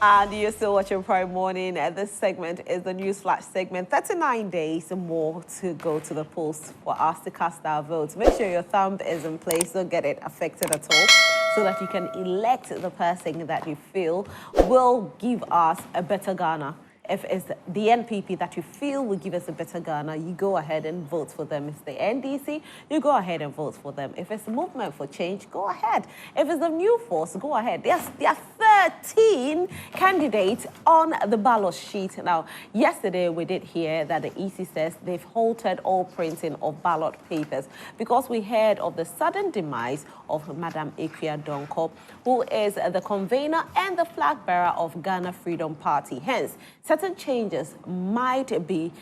And you're still watching Prime Morning. This segment is the News Flash segment. 39 days more to go to the polls for us to cast our votes. Make sure your thumb is in place. Don't get it affected at all, so that you can elect the person that you feel will give us a better Ghana. If it's the NPP that you feel will give us a better Ghana, you go ahead and vote for them. If it's the NDC, you go ahead and vote for them. If it's the Movement for Change, go ahead. If it's the New Force, go ahead. There are 13 candidates on the ballot sheet. Now, yesterday we did hear that the EC says they've halted all printing of ballot papers because we heard of the sudden demise of Madam Equia Donko, who is the convener and the flag bearer of Ghana Freedom Party. Hence, certain changes might be,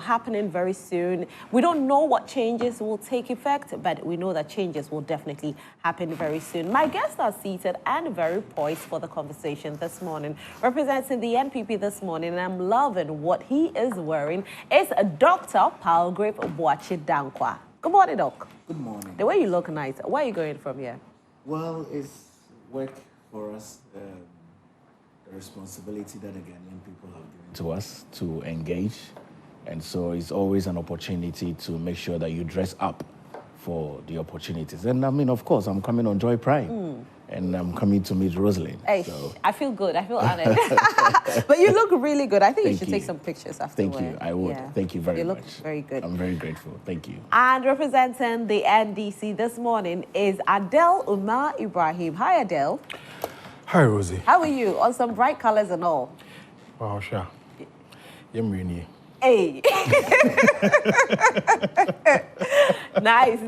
happening very soon. We don't know what changes will take effect, but we know that changes will definitely happen very soon. My guests are seated and very poised for the conversation this morning. Representing the NPP this morning, and I'm loving what he is wearing, is Dr. Palgrave Boachi Dankwa. Good morning, Doc. Good morning. The way you look nice. Where are you going from here? Well, it's work for us. The responsibility that the Ghanaian people have given to us to engage. And so it's always an opportunity to make sure that you dress up for the opportunities. And I mean, of course, I'm coming on Joy Prime. And I'm coming to meet Rosalind. Hey, so. I feel good. I feel honored. But you look really good. I think you should take some pictures afterwards. Thank you. I would. Yeah. Thank you very much. You look very good. I'm very grateful. Thank you. And representing the NDC this morning is Adele Umar Ibrahim. Hi, Adele. Hi, Rosie. How are you? On some bright colors and all. Wow, sure. Yemrini. Hey. Nice.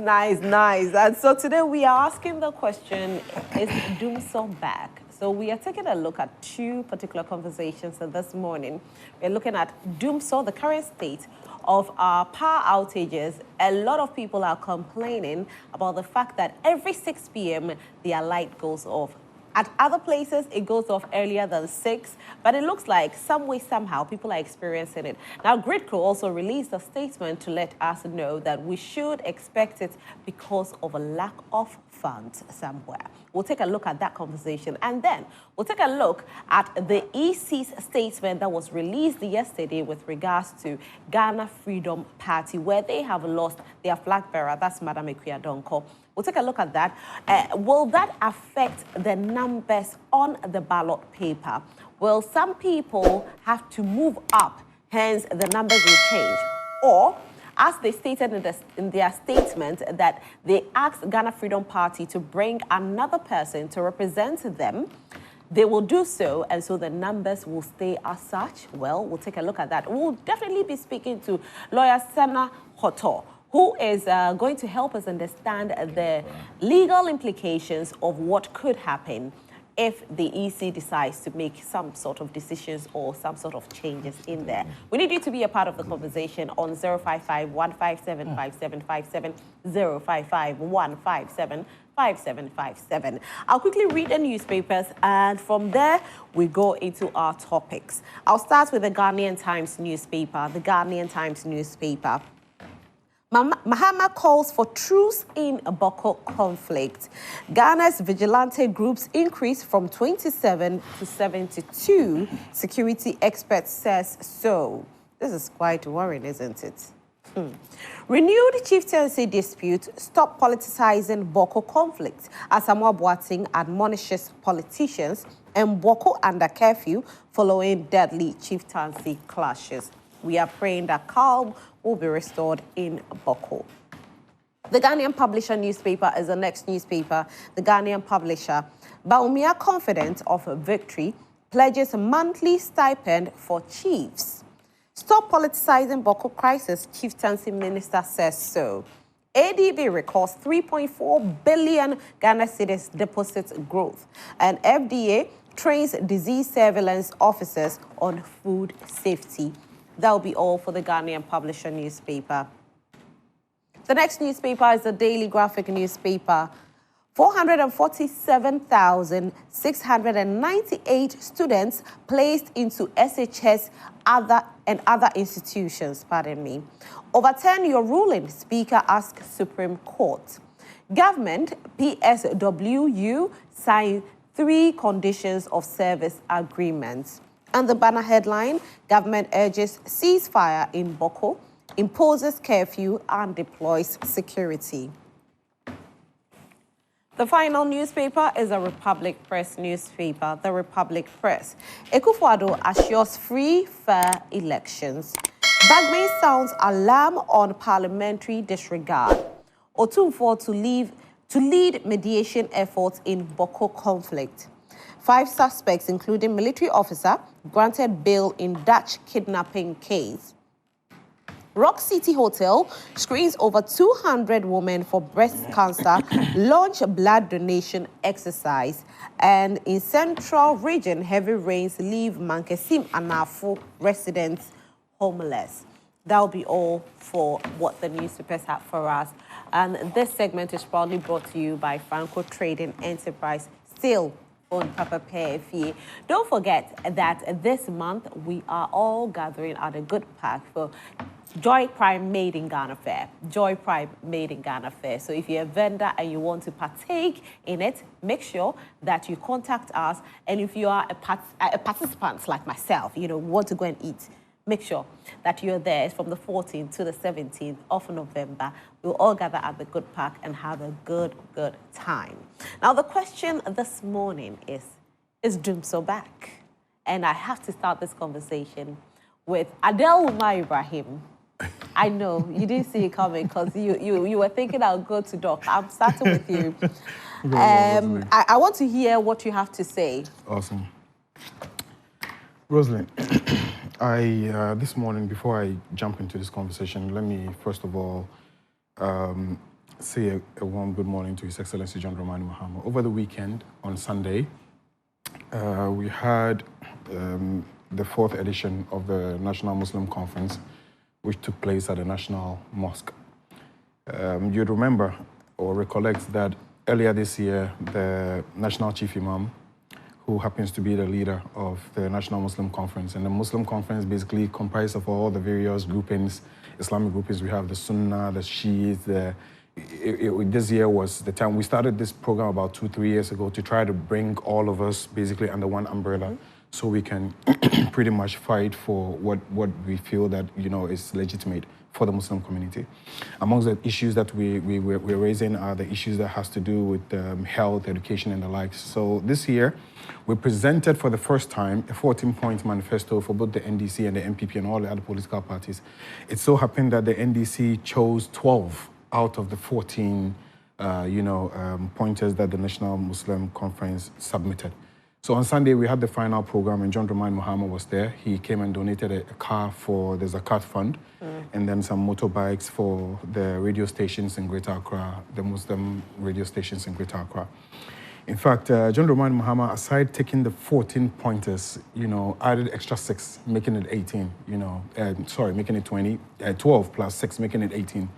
And so today we are asking the question, is DUMSOR back? So we are taking a look at two particular conversations this morning. We're looking at DUMSOR, the current state of our power outages. A lot of people are complaining about the fact that every 6 p.m. their light goes off. At other places, it goes off earlier than 6, but it looks like some way, somehow, people are experiencing it. Now, Gridco also released a statement to let us know that we should expect it because of a lack of funds somewhere. We'll take a look at that conversation, and then we'll take a look at the EC's statement that was released yesterday with regards to Ghana Freedom Party, where they have lost their flag bearer, that's Madam Equia Donko. We'll take a look at that. Will that affect the numbers on the ballot paper? Will some people have to move up, hence the numbers will change? Or, as they stated in their statement, that they asked Ghana Freedom Party to bring another person to represent them, they will do so, and so the numbers will stay as such? Well, we'll take a look at that. We'll definitely be speaking to lawyer Senna Hoto, who is going to help us understand the legal implications of what could happen if the EC decides to make some sort of decisions or some sort of changes in there. We need you to be a part of the conversation on 055-157-5757, 055-157-5757. I'll quickly read the newspapers, and from there, we go into our topics. I'll start with the Ghanaian Times newspaper. The Ghanaian Times newspaper. Mahama calls for truce in Boko conflict. Ghana's vigilante groups increased from 27 to 72. Security expert says so. This is quite worrying, isn't it? Renewed chieftaincy dispute, stop politicizing Boko conflict. Asamoah Boateng admonishes politicians, and Boko under curfew following deadly chieftaincy clashes. We are praying that calm will be restored in Boko. The Ghanaian Publisher newspaper is the next newspaper. The Ghanaian Publisher. Baumia, confident of victory, pledges monthly stipend for chiefs. Stop politicizing Boko crisis, chieftaincy minister says so. ADB records 3.4 billion Ghana cedis deposits growth. And FDA trains disease surveillance officers on food safety. That will be all for the Ghanaian Publisher newspaper. The next newspaper is the Daily Graphic newspaper. 447,698 students placed into SHS and other institutions, Overturn your ruling, Speaker asks Supreme Court. Government, PSWU, signed 3 conditions of service agreements. And the banner headline, government urges ceasefire in Boko, imposes curfew and deploys security. The final newspaper is a Republic Press newspaper, the Republic Press. Akufo-Addo assures free, fair elections. Bagme sounds alarm on parliamentary disregard. Otumfuo to lead mediation efforts in Boko conflict. 5 suspects, including military officer, granted bail in Dutch kidnapping case. Rock City Hotel screens over 200 women for breast cancer, launch blood donation exercise. And in Central Region, heavy rains leave Mankesim Anafo residents homeless. That'll be all for what the newspapers have for us. And this segment is proudly brought to you by Franco Trading Enterprise, still on Papa Pay. Don't forget that this month we are all gathering at a good park for Joy Prime Made in Ghana Fair. Joy Prime Made in Ghana Fair. So if you're a vendor and you want to partake in it, make sure that you contact us. And if you are a participant like myself, want to go and eat, make sure that you're there. It's from the 14th to the 17th of November. We'll all gather at the Good Park and have a good time. Now, the question this morning is DUMSOR back? And I have to start this conversation with Adel Umar Ibrahim. I know, you didn't see it coming because you were thinking I'll go to Doc. I'm starting with you. I want to hear what you have to say. Awesome. Rosalind, this morning, before I jump into this conversation, let me first of all say a warm good morning to His Excellency John Dramani Mahama. Over the weekend, on Sunday, we had the 4th edition of the National Muslim Conference, which took place at the National Mosque. You'd remember or recollect that earlier this year, the National Chief Imam, who happens to be the leader of the National Muslim Conference, and the Muslim Conference basically comprised of all the various groupings, Islamic groupings. We have the Sunnah, the Shiites. This year was the time we started this program about 2-3 years ago to try to bring all of us basically under one umbrella, so we can pretty much fight for what we feel that is legitimate for the Muslim community. Amongst the issues that we're raising are the issues that has to do with health, education, and the likes. So this year, we presented for the first time a 14-point manifesto for both the NDC and the MPP and all the other political parties. It so happened that the NDC chose 12 out of the 14 pointers that the National Muslim Conference submitted. So on Sunday, we had the final program, and John Dramani Mahama was there. He came and donated a car for the Zakat Fund, and then some motorbikes for the radio stations in Greater Accra, the Muslim radio stations in Greater Accra. In fact, John Dramani Mahama, aside taking the 14 pointers, added extra 6, making it 18, making it 20, 12 plus 6, making it 18.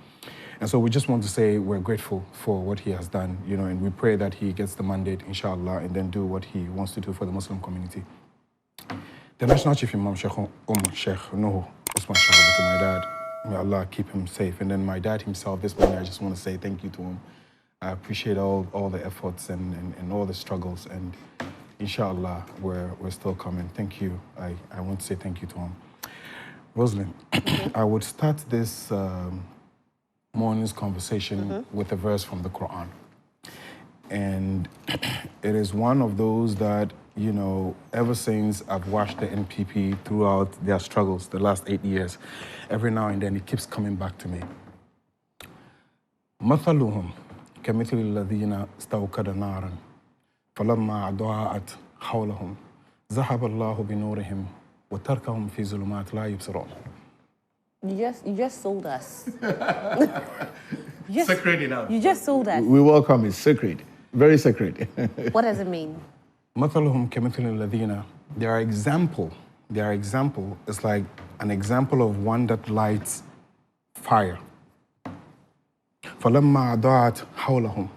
And so we just want to say we're grateful for what he has done, and we pray that he gets the mandate, inshallah, and then do what he wants to do for the Muslim community. The National Chief Imam, Sheikh Nuhu Usman Shahab, to my dad, may Allah keep him safe. And then my dad himself, this morning, I just want to say thank you to him. I appreciate all the efforts and all the struggles, and inshallah, we're still coming. Thank you. I want to say thank you to him. Rosalind, I would start this morning's conversation with a verse from the Quran. And it is one of those that, ever since I've watched the NPP throughout their struggles the last 8 years, every now and then it keeps coming back to me. مثلهم كمثل الذين استوقدوا نارا فلما أضاءت حولهم ذهب الله بنورهم وتركهم في ظلمات لا يبصرون. You just sold us. Sacred enough. You just sold us. We welcome it. Sacred. Very sacred. What does it mean? مثلهم كمثل الذين. Their example is like an example of one that lights fire. فلما أضاءت حولهم.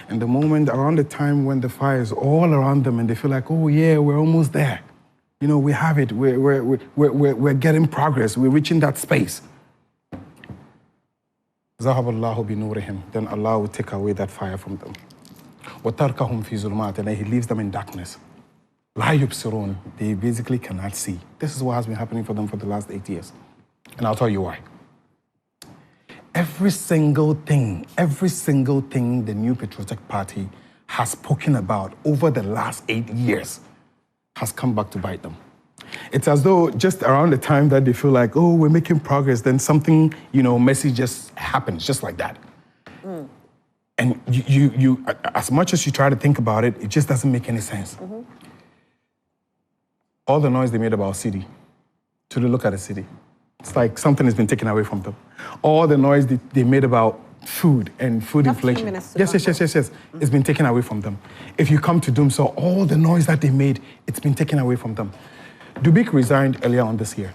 And the moment around the time when the fire is all around them and they feel like, oh yeah, we're almost there. We have it. We're getting progress. We're reaching that space. ذهب الله بنورهم. Then Allah will take away that fire from them. وَتَرْكَهُمْ فِي ظُلُمَاتٍ, and he leaves them in darkness. لَا يُبْصِرُونَ, they basically cannot see. This is what has been happening for them for the last 8 years. And I'll tell you why. Every single thing the New Patriotic Party has spoken about over the last 8 years has come back to bite them. It's as though just around the time that they feel like, oh, we're making progress, then something, messy just happens, just like that. And you, as much as you try to think about it, it just doesn't make any sense. All the noise they made about city, to look at the city, it's like something has been taken away from them. All the noise they made about food and food inflation. Yes. It's been taken away from them. If you come to DUMSOR, all the noise that they made, it's been taken away from them. Dubik resigned earlier on this year.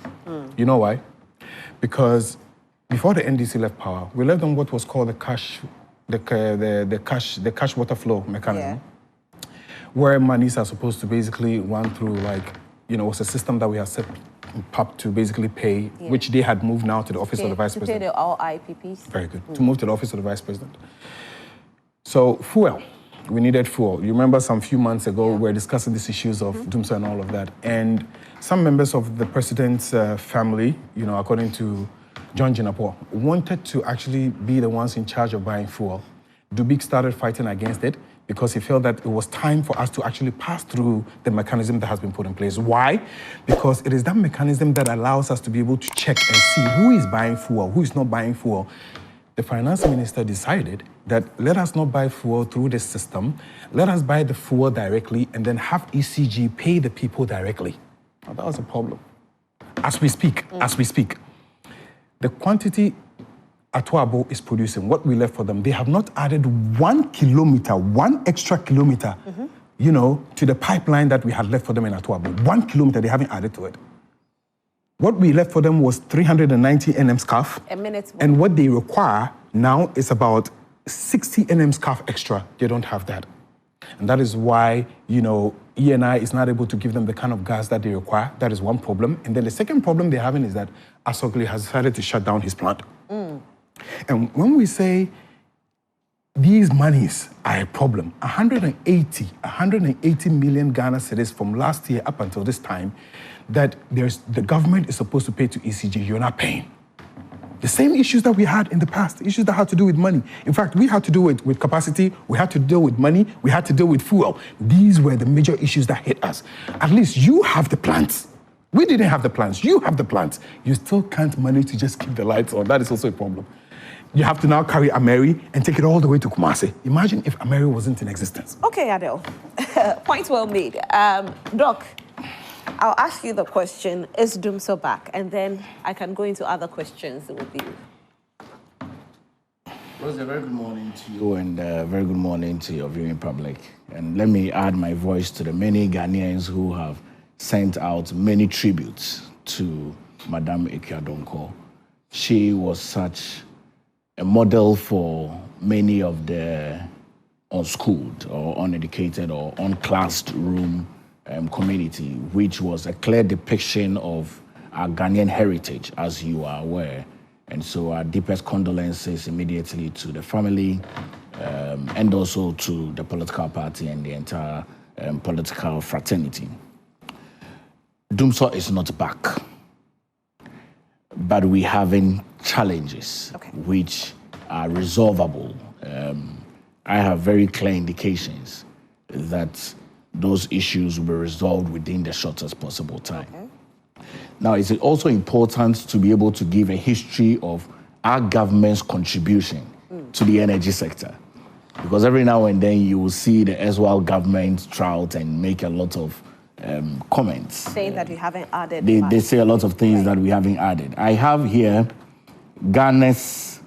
You know why? Because before the NDC left power, we left them what was called the cash water flow mechanism, where monies are supposed to basically run through, it's a system that we have set up to basically pay, which they had moved now to the office of the vice president. To pay all IPPs. Very good. To move to the office of the vice president. So fuel, we needed fuel. You remember some few months ago, we were discussing these issues of DUMSOR and all of that. And some members of the president's family, according to John Jinapor, wanted to actually be the ones in charge of buying fuel. Dubik started fighting against it because he felt that it was time for us to actually pass through the mechanism that has been put in place. Why? Because it is that mechanism that allows us to be able to check and see who is buying fuel, who is not buying fuel. The finance minister decided that let us not buy fuel through this system, let us buy the fuel directly and then have ECG pay the people directly. Now, that was a problem. As we speak, the quantity Atuabo is producing, what we left for them, they have not added 1 kilometer, 1 extra kilometer, to the pipeline that we had left for them in Atuabo. 1 kilometer, they haven't added to it. What we left for them was 390 NM scarf. A minute. And what they require now is about 60 NM scarf extra. They don't have that. And that is why, ENI is not able to give them the kind of gas that they require. That is one problem. And then the second problem they're having is that Asogli has decided to shut down his plant. And when we say these monies are a problem, 180 million Ghana cedis from last year up until this time, that the government is supposed to pay to ECG, you're not paying. The same issues that we had in the past, issues that had to do with money. In fact, we had to do it with capacity, we had to deal with money, we had to deal with fuel. These were the major issues that hit us. At least you have the plants. We didn't have the plants, you have the plants. You still can't manage to just keep the lights on. That is also a problem. You have to now carry Ameri and take it all the way to Kumasi. Imagine if Ameri wasn't in existence. Okay, Adele. Point well made. Doc, I'll ask you the question, is DUMSOR back? And then I can go into other questions with you. Rose, a very good morning to you and very good morning to your viewing public. And let me add my voice to the many Ghanaians who have sent out many tributes to Madame Ekiadonko. She was such a model for many of the unschooled or uneducated or unclassed room community, which was a clear depiction of our Ghanaian heritage, as you are aware. And so our deepest condolences immediately to the family and also to the political party and the entire political fraternity. DUMSOR is not back, but we're having challenges which are resolvable. I have very clear indications that those issues will be resolved within the shortest possible time. Now, it's also important to be able to give a history of our government's contribution to the energy sector. Because every now and then you will see the Eswal government trout and make a lot of comments. Saying that we haven't added. They say a lot of things that we haven't added. I have here Ghana's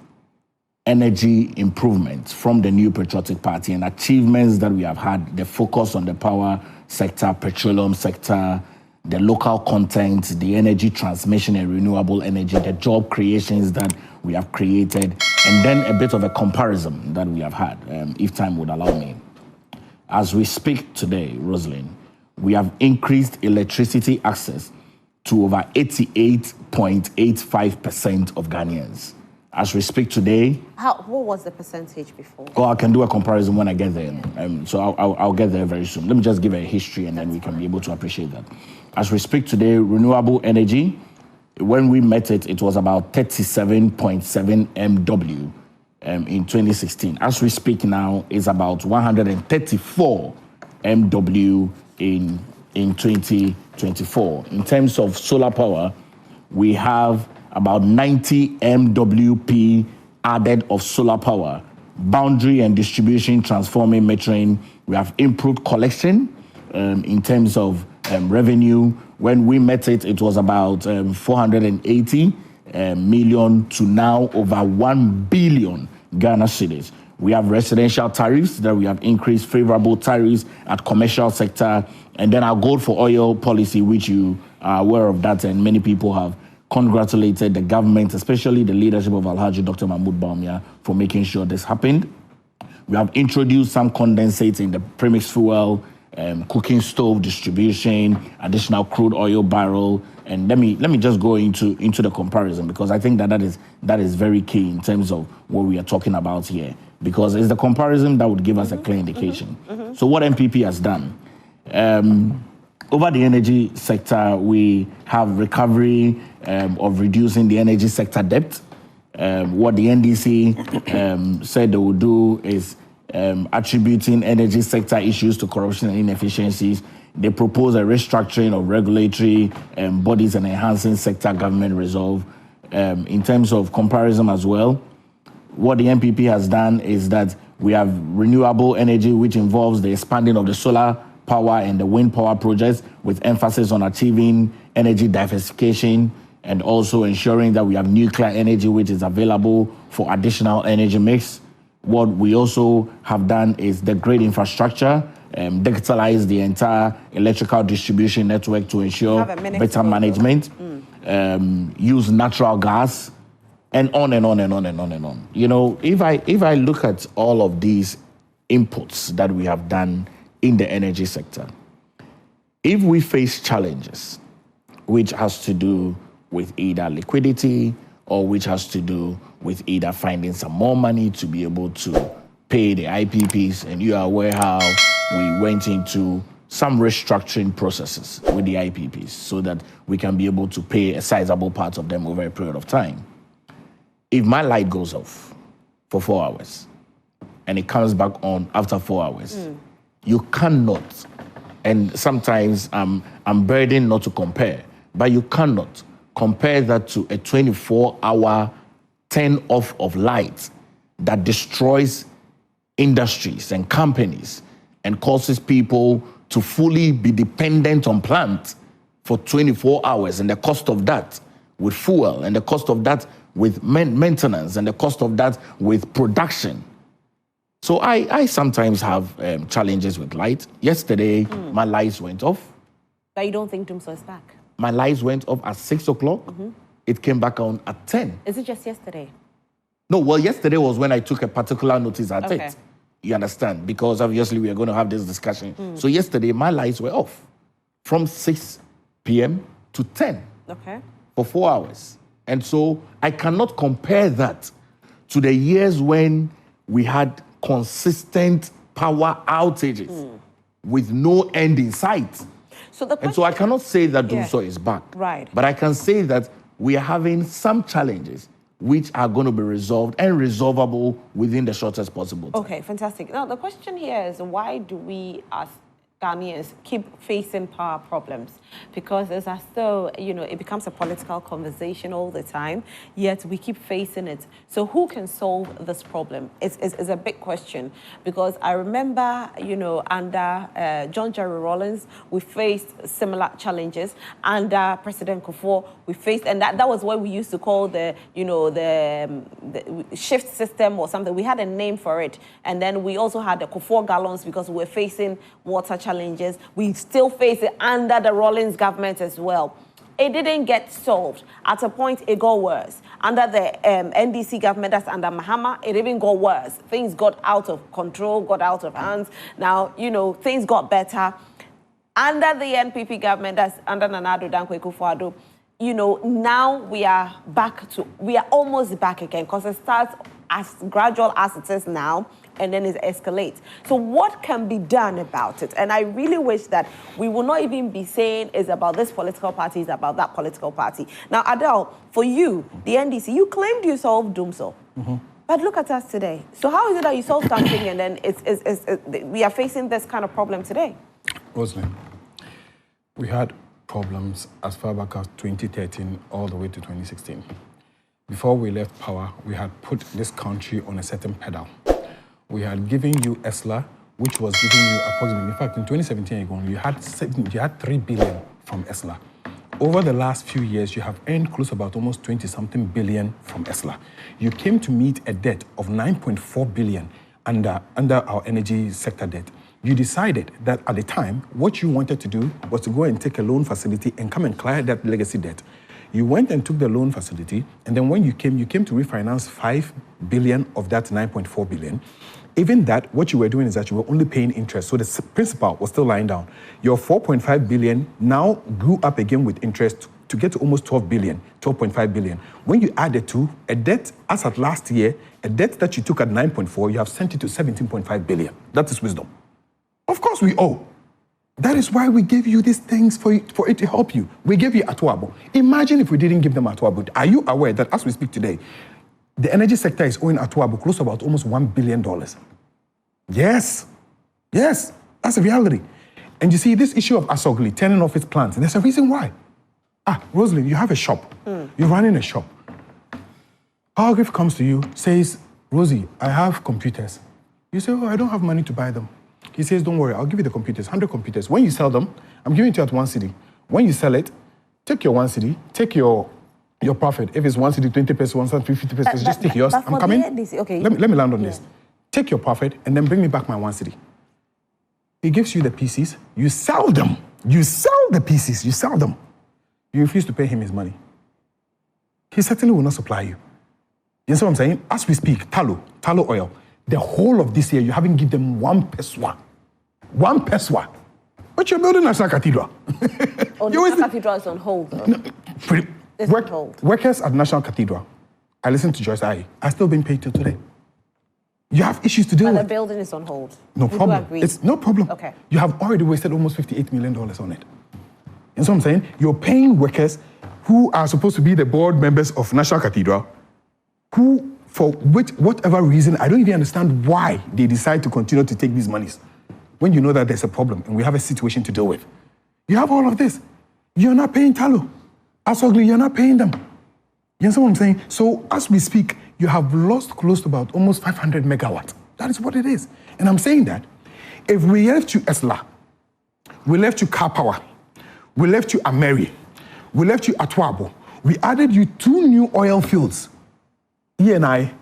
energy improvements from the New Patriotic Party and achievements that we have had, the focus on the power sector, petroleum sector, the local content, the energy transmission and renewable energy, the job creations that we have created, and then a bit of a comparison that we have had, if time would allow me. As we speak today, Rosalind, we have increased electricity access to over 88.85% of Ghanaians. As we speak today. What was the percentage before? Oh, I can do a comparison when I get there. So I'll get there very soon. Let me just give a history and then we can be able to appreciate that. As we speak today, renewable energy, when we met it, it was about 37.7 MW in 2016. As we speak now, it's about 134 MW in 2024. In terms of solar power, we have about 90 MWP added of solar power, boundary and distribution, transforming, metering. We have improved collection in terms of revenue. When we met it, it was about 480 million to now over 1 billion Ghana cedis. We have residential tariffs that we have increased, favorable tariffs at commercial sector, and then our gold for oil policy, which you are aware of that, and many people have congratulated the government, especially the leadership of Alhaji Dr. Mahmoud Bawumia, for making sure this happened. We have introduced some condensates in the premix fuel, cooking stove distribution, additional crude oil barrel, and let me just go into the comparison, because I think that is very key in terms of what we are talking about here, because it's the comparison that would give us a clear indication. So what MPP has done, over the energy sector, we have recovery of reducing the energy sector debt. What the NDC said they would do is attributing energy sector issues to corruption and inefficiencies. They propose a restructuring of regulatory bodies and enhancing sector government resolve. In terms of comparison as well, what the MPP has done is that we have renewable energy, which involves the expanding of the solar power and the wind power projects, with emphasis on achieving energy diversification and also ensuring that we have nuclear energy, which is available for additional energy mix. What we also have done is the grid infrastructure, digitalize the entire electrical distribution network to ensure better management, use natural gas, and on and on and on and on and on. You know, if I look at all of these inputs that we have done in the energy sector, if we face challenges which has to do with either liquidity or which has to do with either finding some more money to be able to pay the IPPs, and you are aware how we went into some restructuring processes with the IPPs so that we can be able to pay a sizable part of them over a period of time. If my light goes off for 4 hours and it comes back on after 4 hours, you cannot, and sometimes I'm burdened not to compare, but you cannot compare that to a 24-hour turn off of light that destroys industries and companies and causes people to fully be dependent on plant for 24 hours, and the cost of that with fuel, and the cost of that with maintenance, and the cost of that with production. So I sometimes have challenges with light. Yesterday, my lights went off. But you don't think DUMSOR is back? My lights went off at 6 o'clock. It came back on at 10. Is it just yesterday? No, well, yesterday was when I took a particular notice at it. You understand? Because obviously we are going to have this discussion. So yesterday, my lights were off from 6 p.m. to 10 for 4 hours. And so I cannot compare that to the years when we had consistent power outages with no end in sight. And so I cannot say that DUMSOR is back. Right. But I can say that we are having some challenges which are going to be resolved and resolvable within the shortest possible time. Okay, fantastic. Now, the question here is, why do we, as Ghanaians, keep facing power problems? Because it's as though, it becomes a political conversation all the time, yet we keep facing it. So who can solve this problem? It's a big question, because I remember, under John Jerry Rawlings, we faced similar challenges. Under President Kufuor, we faced, and that was what we used to call the shift system or something. We had a name for it. And then we also had the Kufuor gallons, because we were facing water challenges. We still face it under the Rawlings government as well. It didn't get solved. At a point, it got worse. Under the NDC government, that's under Mahama, it even got worse. Things got out of control, got out of hands. Now, things got better. Under the NPP government, that's under Nana Addo Dankwa Akufo-Addo, now we are almost back again, because it starts as gradual as it is now, and then it escalates. So what can be done about it? And I really wish that we will not even be saying it's about this political party, it's about that political party. Now, Adele, for you, the NDC, you claimed you solved DUMSOR. But look at us today. So how is it that you solved something and then we are facing this kind of problem today? Rosalind, we had problems as far back as 2013 all the way to 2016. Before we left power, we had put this country on a certain pedal. We had given you ESLA, which was giving you approximately, in fact, in 2017, you had 3 billion from ESLA. Over the last few years, you have earned close about almost 20-something billion from ESLA. You came to meet a debt of 9.4 billion under our energy sector debt. You decided that at the time, what you wanted to do was to go and take a loan facility and come and clear that legacy debt. You went and took the loan facility, and then when you came to refinance 5 billion of that 9.4 billion. Even that, what you were doing is that you were only paying interest, so the principal was still lying down. Your 4.5 billion now grew up again with interest to get to almost 12 billion, 12.5 billion. When you add the two, a debt, as at last year, a debt that you took at 9.4, you have sent it to 17.5 billion. That is wisdom. Of course we owe. That is why we gave you these things for it to help you. We gave you Atuabo. Imagine if we didn't give them Atuabo. Are you aware that as we speak today, the energy sector is owing Atuabo close to about almost $1 billion? Yes, that's a reality. And you see, this issue of Asogli turning off its plants, there's a reason why. Rosalind, you have a shop. You're running a shop. Powergrip comes to you, says, Rosie, I have computers. You say, oh, I don't have money to buy them. He says, don't worry, I'll give you the computers, 100 computers. When you sell them, I'm giving it to you at 1 cedi. When you sell it, take your 1 cedi, take your profit. If it's 1 cedi, 20 pesos, 1 cedi, 50 pesos, just take yours. I'm coming. Okay. Let me land on this. Take your profit and then bring me back my 1 cedi. He gives you the pieces, you sell them. You sell the pieces, you sell them. You refuse to pay him his money. He certainly will not supply you. You see what I'm saying? As we speak, tallow oil, the whole of this year, you haven't given them 1 peso. 1 peso. But you're building National Cathedral. National Cathedral is on hold, though. It's on hold. Workers at National Cathedral, I listened to Joyce Aye, are still being paid till today. You have issues to deal with. But the building is on hold. No problem. It's no problem. Okay. You have already wasted almost $58 million on it. You know what I'm saying? You're paying workers who are supposed to be the board members of National Cathedral, who, for whatever reason, I don't even understand why they decide to continue to take these monies when you know that there's a problem and we have a situation to deal with. You have all of this. You're not paying tallow. Asogli, you're not paying them. You understand what I'm saying? So as we speak, you have lost close to about almost 500 megawatts. That is what it is. And I'm saying that if we left you ESLA, we left you Car Power, we left you Ameri, we left you Atuabo, we added you 2 new oil fields, ENI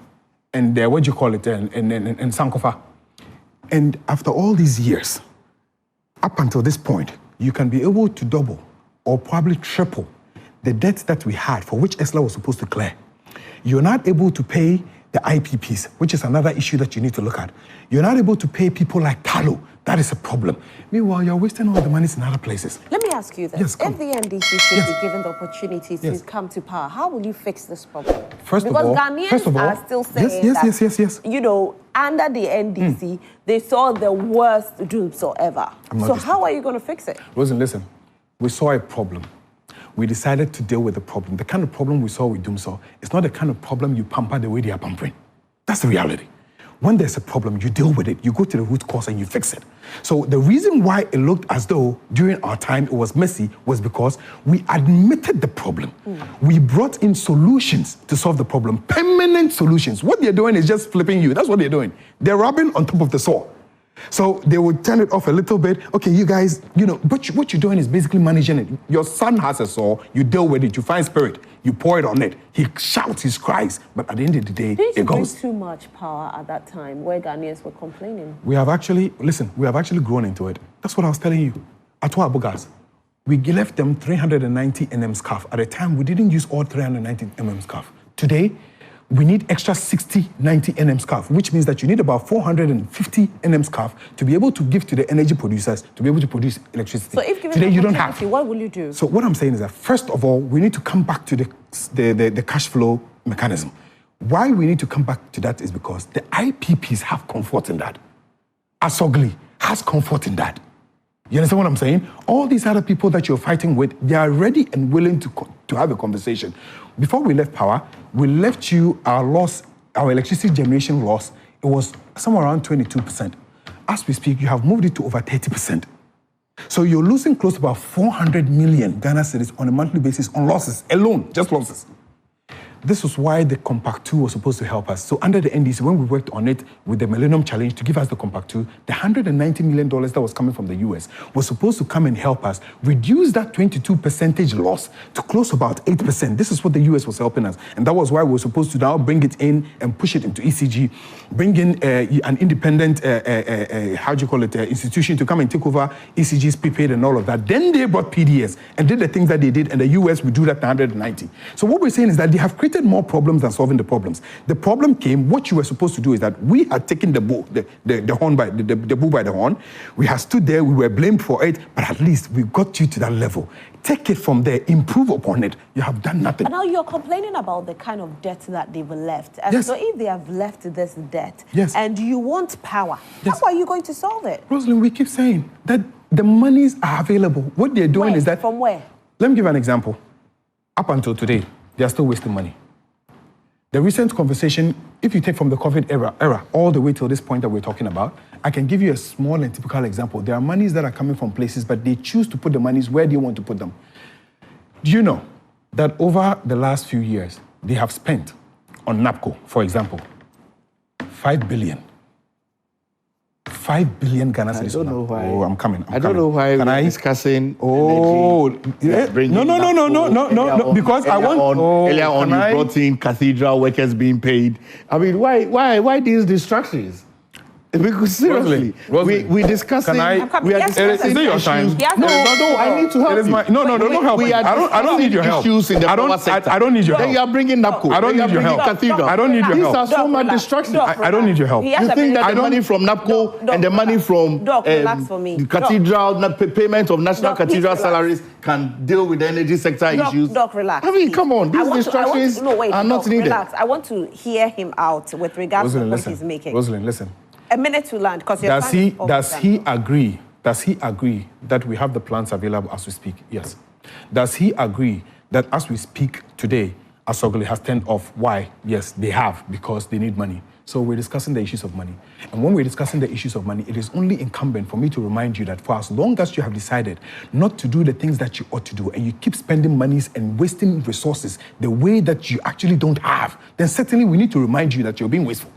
and and Sankofa. And after all these years, up until this point, you can be able to double or probably triple the debts that we had for which ESLA was supposed to clear. You're not able to pay the IPPs, which is another issue that you need to look at. You're not able to pay people like Talo. That is a problem. Meanwhile, you're wasting all the monies in other places. Let me ask you this. Yes, if the NDC should be given the opportunity to come to power, how will you fix this problem? First of all, Ghanaians are still saying yes. Under the NDC, they saw the worst DUMSOR ever. So how are you going to fix it? Rosen, listen. We saw a problem. We decided to deal with the problem. The kind of problem we saw with DUMSOR is not the kind of problem you pamper the way they are pampering. That's the reality. When there's a problem, you deal with it. You go to the root cause and you fix it. So the reason why it looked as though during our time it was messy was because we admitted the problem. We brought in solutions to solve the problem, permanent solutions. What they're doing is just flipping you. That's what they're doing. They're rubbing on top of the saw. So they would turn it off a little bit. Okay, you guys, but what you're doing is basically managing it. Your son has a saw, you deal with it, you find spirit, you pour it on it. He shouts, he cries, but at the end of the day, it goes. Too much power at that time where Ghanaians were complaining. We have actually grown into it. That's what I was telling you. Atwa Abogas, we left them 390 NM scarf. At a time, we didn't use all 390 NM scarf. Today, we need extra 60, 90 NM scarf, which means that you need about 450 NM scarf to be able to give to the energy producers to be able to produce electricity. So if given today you don't have. what will you do? So what I'm saying is that first of all, we need to come back to the cash flow mechanism. Why we need to come back to that is because the IPPs have comfort in that. Asogli has comfort in that. You understand what I'm saying? All these other people that you're fighting with, they are ready and willing to have a conversation. Before we left power, we left you our loss, our electricity generation loss. It was somewhere around 22%. As we speak, you have moved it to over 30%. So you're losing close to about 400 million Ghana cedis on a monthly basis on losses alone, just losses. This was why the Compact 2 was supposed to help us. So under the NDC, when we worked on it with the Millennium Challenge to give us the Compact 2, the $190 million that was coming from the US was supposed to come and help us reduce that 22% loss to close to about 8%. This is what the US was helping us. And that was why we were supposed to now bring it in and push it into ECG, bring in an independent, institution to come and take over ECG's prepaid and all of that. Then they brought PDS and did the things that they did, and the US would do that to 190. So what we're saying is that they have created more problems than solving the problems. The problem came, what you were supposed to do is that we had taken the bull by the horn. We had stood there, we were blamed for it, but at least we got you to that level. Take it from there, improve upon it. You have done nothing. But now you're complaining about the kind of debt that they've left. And yes. So if they have left this debt, yes. and you want power, yes. how are you going to solve it? Rosalind, we keep saying that the monies are available. What they're doing is that... From where? Let me give you an example. Up until today, they are still wasting money. The recent conversation, if you take from the COVID era all the way till this point that we're talking about, I can give you a small and typical example. There are monies that are coming from places, but they choose to put the monies where they want to put them. Do you know that over the last few years, they have spent on NAPCO, for example, 5 billion. 5 billion Ghana cedis. I don't know why. Oh, I'm coming. I don't know why we're discussing. Oh, no. Because I want. Earlier on, you brought in cathedral workers being paid. I mean, why these distractions? Because seriously, Rosalie, we discussing. We are discussing. Is it your time? No, I need to help you. No, don't help me. I don't need your help. Issues in the power sector. I don't need your help. Then you are bringing NAPCO. I don't need your help. Cathedral. I don't need your help. These are so much distractions. I don't need your help. You think that the money from NAPCO and the money from the cathedral, payment of national cathedral salaries can deal with the energy sector issues? Doc, relax. I mean, come on. These distractions are not needed. Relax. I want to hear him out with regards to the point he's making. Rosalind, listen. A minute to land, because does he agree that we have the plants available as we speak? Yes. Does he agree that as we speak today, Asogli has turned off? Why? Yes, they have, because they need money. So we're discussing the issues of money. And when we're discussing the issues of money, it is only incumbent for me to remind you that for as long as you have decided not to do the things that you ought to do, and you keep spending monies and wasting resources the way that you actually don't have, then certainly we need to remind you that you're being wasteful.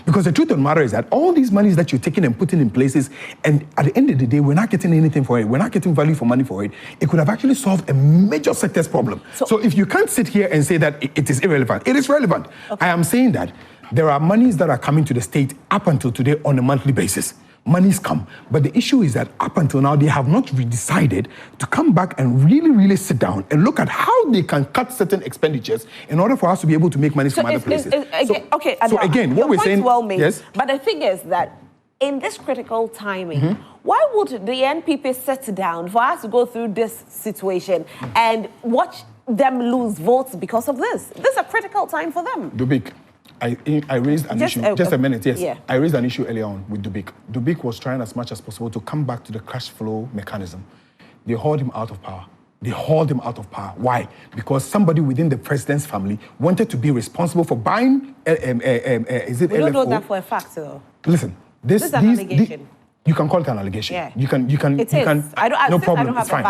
Because the truth of the matter is that all these monies that you're taking and putting in places, and at the end of the day, we're not getting anything for it. We're not getting value for money for it. It could have actually solved a major sector's problem. So if you can't sit here and say that it is irrelevant, it is relevant. Okay. I am saying that there are monies that are coming to the state up until today on a monthly basis. Monies come. But the issue is that up until now, they have not decided to come back and really sit down and look at how they can cut certain expenditures in order for us to be able to make money from other places. So again, what we're saying... Well made, yes? But the thing is that in this critical timing, why would the NPP sit down for us to go through this situation and watch them lose votes because of this? This is a critical time for them. Dubik. I raised an issue, just a minute, yes. Yeah. I raised an issue earlier on with Dubik. Dubik was trying as much as possible to come back to the cash flow mechanism. They hauled him out of power. Why? Because somebody within the president's family wanted to be responsible for buying, is it LFO? We don't know that for a fact, though. Listen, this is an allegation. You can call it an allegation. Yeah. You can. No problem. It's fine.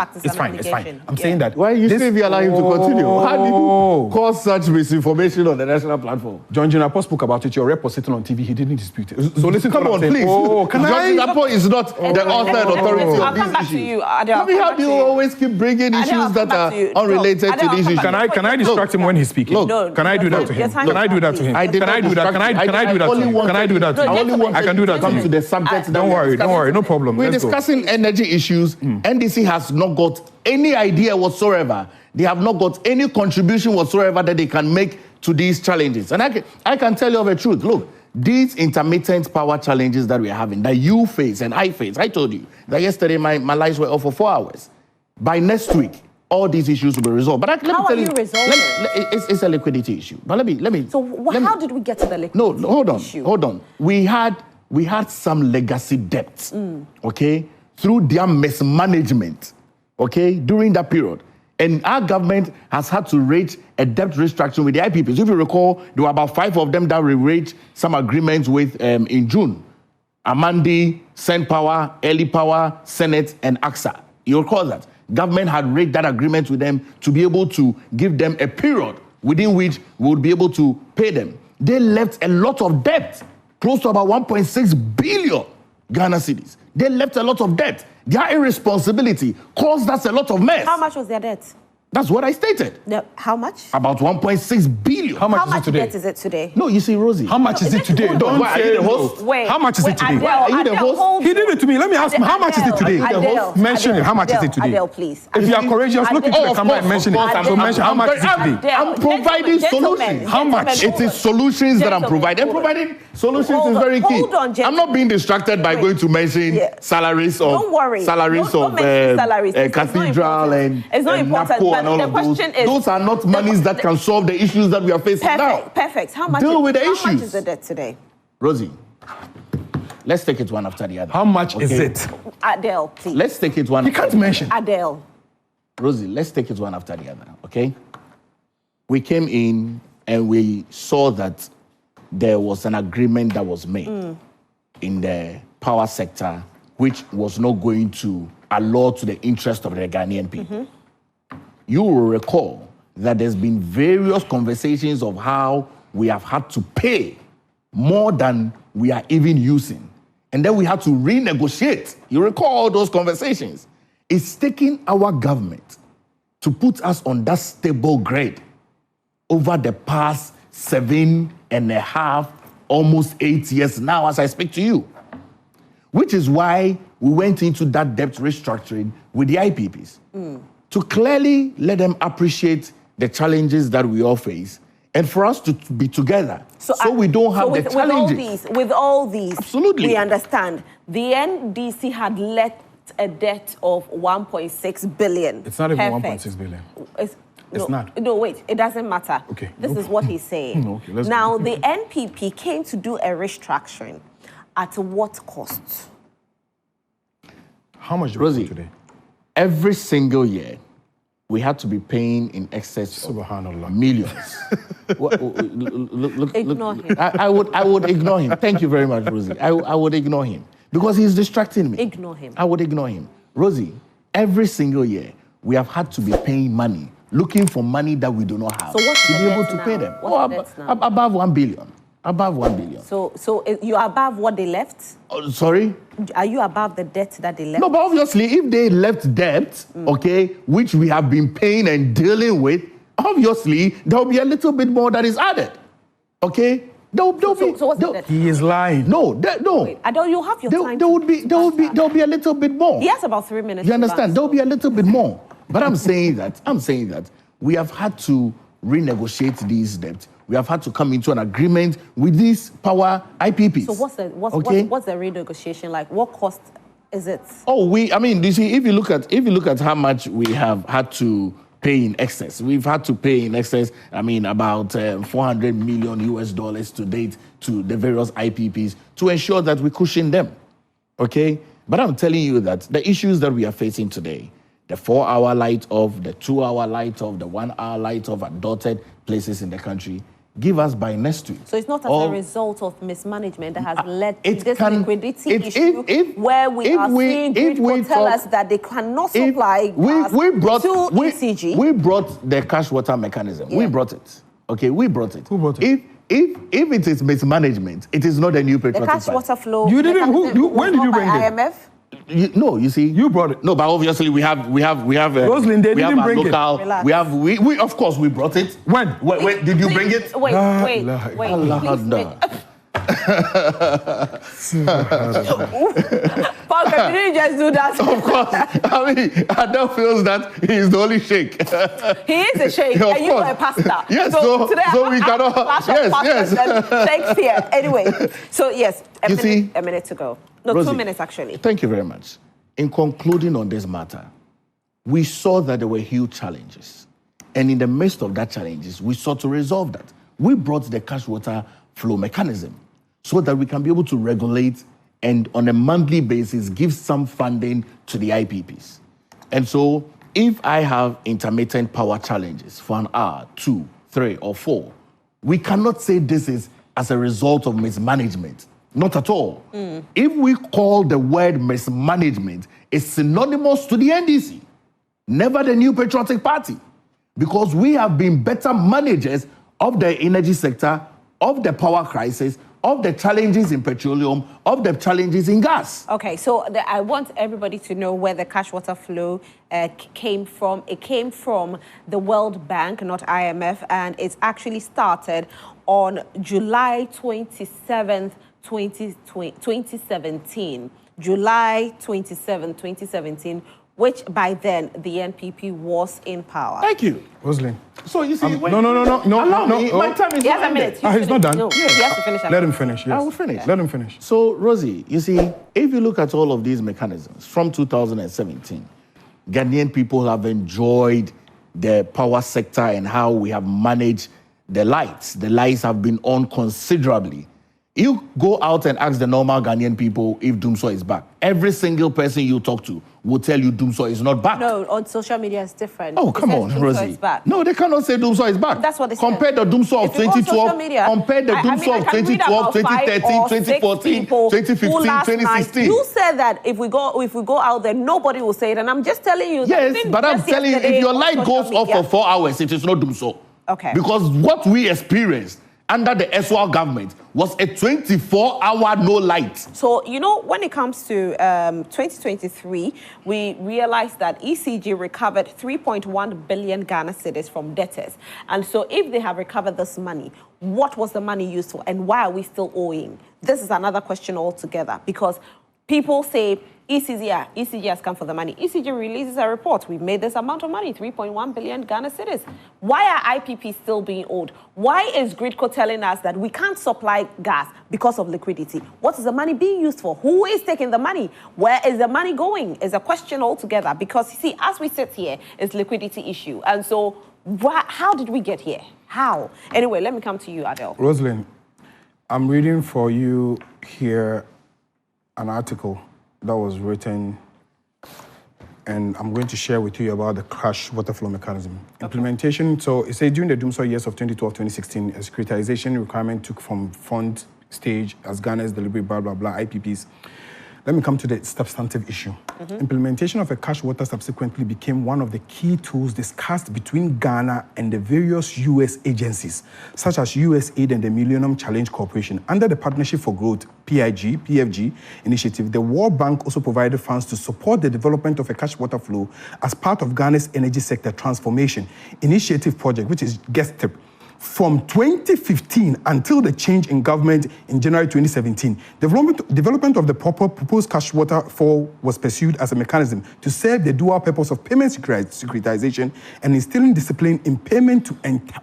It's fine. I'm saying that. Why you still be allowing him to continue? How do you cause such misinformation on the national platform? John Junappo spoke about it. Your rep was sitting on TV. He didn't dispute it. So listen. Come on, please. John Junappo is not the author and authority of these issues. How do you always keep bringing issues that are unrelated to these issues? Can I distract him when he's speaking? Can I do that to him? Can I do that to him? Can I do that? Can I do that to him? Can I do that to him? I only want I can do that to come to the subject. Don't worry. Don't worry, no problem. We're discussing energy issues. NDC has not got any idea whatsoever. They have not got any contribution whatsoever that they can make to these challenges. And I can tell you of a truth. Look, these intermittent power challenges that we are having, that you face and I face, I told you that yesterday my lights were off for 4 hours. By next week, all these issues will be resolved. But how are you resolving? It's a liquidity issue. But let me. So how did we get to the liquidity issue? Hold on. We had some legacy debts, okay, through their mismanagement, okay, during that period. And our government has had to reach a debt restructuring with the IPPs. If you recall, there were about 5 of them that we reached some agreements with in June. Amandi, Sen Power, Early Power, Senate, and AXA. You recall that? Government had reached that agreement with them to be able to give them a period within which we would be able to pay them. They left a lot of debt, close to about 1.6 billion Ghana cedis. They left a lot of debt. Their irresponsibility caused us a lot of mess. How much was their debt? That's what I stated. How much? About 1.6 billion. How much debt is it today? No, you see, Rosie. How much is it today? Don't say the host. Wait. How much is it today? Are you the host? He did it to me. Let me ask him, how much is it today? Mention it. How much is it today? Adele, please. If you are courageous, look into the camera and mention it. So mention how much is it today? I'm providing solutions. How much? It is solutions that I'm providing. And providing solutions is very key. I'm not being distracted by going to mention salaries of Cathedral and NAPCO and all of those. Those are not monies that can solve the issues that we are facing now. Perfect. How much? Deal with the issues. How much is the debt today? Rosie, let's take it one after the other. How much is it? Adele, please. Let's take it one. You can't mention. Adele. Rosie, let's take it one after the other, okay? We came in and we saw that there was an agreement that was made in the power sector which was not going to allure to the interest of the Ghanaian people. You will recall that there's been various conversations of how we have had to pay more than we are even using. And then we had to renegotiate. You recall all those conversations. It's taking our government to put us on that stable grade over the past 7.5, almost 8 years now as I speak to you. Which is why we went into that debt restructuring with the IPPs. To clearly let them appreciate the challenges that we all face and for us to be together so we don't have the challenges. With all these, absolutely, we understand. The NDC had let a debt of 1.6 billion. It's not even 1.6 billion. It's not. No, wait, it doesn't matter. Okay. This is what he's saying. Okay, let's now, go. the NPP came to do a restructuring. At what cost? How much, Rosie, today? Every single year, we had to be paying in excess of millions. Ignore him. I would ignore him. Thank you very much, Rosie. I would ignore him because he's distracting me. Ignore him. I would ignore him. Rosie, every single year, we have had to be paying money, looking for money that we do not have so what's to the be able debt to now? pay them. What's the debt now? Above 1 billion. Above 1 billion. So you're above what they left? Sorry? Are you above the debt that they left? No, but obviously, if they left debt, okay, which we have been paying and dealing with, obviously, there will be a little bit more that is added. Okay? So what's the debt? He is lying. No. Wait, Adele, you have your time. There will be a little bit more. He has about 3 minutes. You understand? There will be a little bit more. But I'm saying that we have had to renegotiate these debts. We have had to come into an agreement with these power IPPs. So what's the renegotiation like? What cost is it? You see, if you look at how much we have had to pay in excess, we've had to pay in excess, about $400 million US to date to the various IPPs to ensure that we cushion them. Okay? But I'm telling you that the issues that we are facing today, the 4-hour light off, the 2-hour light off, the 1-hour light off at dotted places in the country, give us by next week. So it's not as a result of mismanagement that has led to this liquidity issue where we are seeing Gridco tell us that they cannot supply gas to ECG. We brought the cash water mechanism. Yeah. We brought it. Okay, we brought it. Who brought it? If it is mismanagement, it is not a new patriotic The cash water flow. You didn't. When did you bring it? IMF? You see, you brought it. No, but obviously we have. Rosalind, they didn't bring local, it. Relax. We of course we brought it. When did you bring it? Wait. Allah. Paul, did you just do that? Of course. I mean, Adele feels that he is the only sheikh. He is a sheikh, Of and you are a course. pastor. Yes, so today so we cannot. Yes. Sheikhs here. Anyway, so yes, a minute to go. No, Rosie, 2 minutes actually. Thank you very much. In concluding on this matter, we saw that there were huge challenges. And in the midst of that challenges, we sought to resolve that. We brought the cash water flow mechanism so that we can be able to regulate and on a monthly basis give some funding to the IPPs. And so if I have intermittent power challenges for an hour, 2, 3, or 4, we cannot say this is as a result of mismanagement. Not at all. If we call the word mismanagement, it's synonymous to the NDC, never the New Patriotic Party, because we have been better managers of the energy sector, of the power crisis, of the challenges in petroleum, of the challenges in gas. Okay, so I want everybody to know where the cash water flow came from. It came from the World Bank, not IMF, and it's actually started on July 27th, 2017. July 27, 2017, which by then the NPP was in power. Thank you. Roslyn. So you see, No. my time is He has not a minute. ended. He's not done. No, he has to finish. Let him finish. Yes. I will finish. Let him finish. So, Rosie, you see, if you look at all of these mechanisms from 2017, Ghanaian people have enjoyed the power sector and how we have managed the lights. The lights have been on considerably. You go out and ask the normal Ghanaian people if DUMSOR is back. Every single person you talk to will tell you DUMSOR is not back. No, on social media it's different. Oh, It come says on, DUMSOR Rosie. is back. No, they cannot say DUMSOR is back. That's what they compare said. the DUMSOR of If you go on social 2012, media, compare the DUMSOR of 2012, 2013, 2014, 2015, 2016. You said that if we go out there, nobody will say it, and I'm just telling you. Yes, but I'm telling you, if your light goes off for 4 hours, it is not DUMSOR. Okay. Because what we experienced under the SWAL government was a 24-hour no light. So, you know, when it comes to 2023, we realized that ECG recovered 3.1 billion Ghana cedis from debtors. And so if they have recovered this money, what was the money used for and why are we still owing? This is another question altogether, because people say ECG has come for the money. ECG releases a report. We've made this amount of money, 3.1 billion Ghana cedis. Why are IPP still being owed? Why is Gridco telling us that we can't supply gas because of liquidity? What is the money being used for? Who is taking the money? Where is the money going? Is a question altogether. Because, you see, as we sit here, it's liquidity issue. And so, how did we get here? How? Anyway, let me come to you, Adele. Roslyn, I'm reading for you here an article that was written, and I'm going to share with you about the cash water flow mechanism. Okay. Implementation, so it says during the DUMSOR years of 2012-2016, a securitization requirement took from fund stage as Ghana's delivery, blah, blah, blah, IPPs. Let me come to the substantive issue. Implementation of a cash water subsequently became one of the key tools discussed between Ghana and the various U.S. agencies, such as USAID and the Millennium Challenge Corporation. Under the Partnership for Growth, PFG initiative, the World Bank also provided funds to support the development of a cash water flow as part of Ghana's energy sector transformation initiative project, which is GESTIP. From 2015 until the change in government in January 2017, development of the proposed cash water flow was pursued as a mechanism to serve the dual purpose of payment securitization and instilling discipline in payment to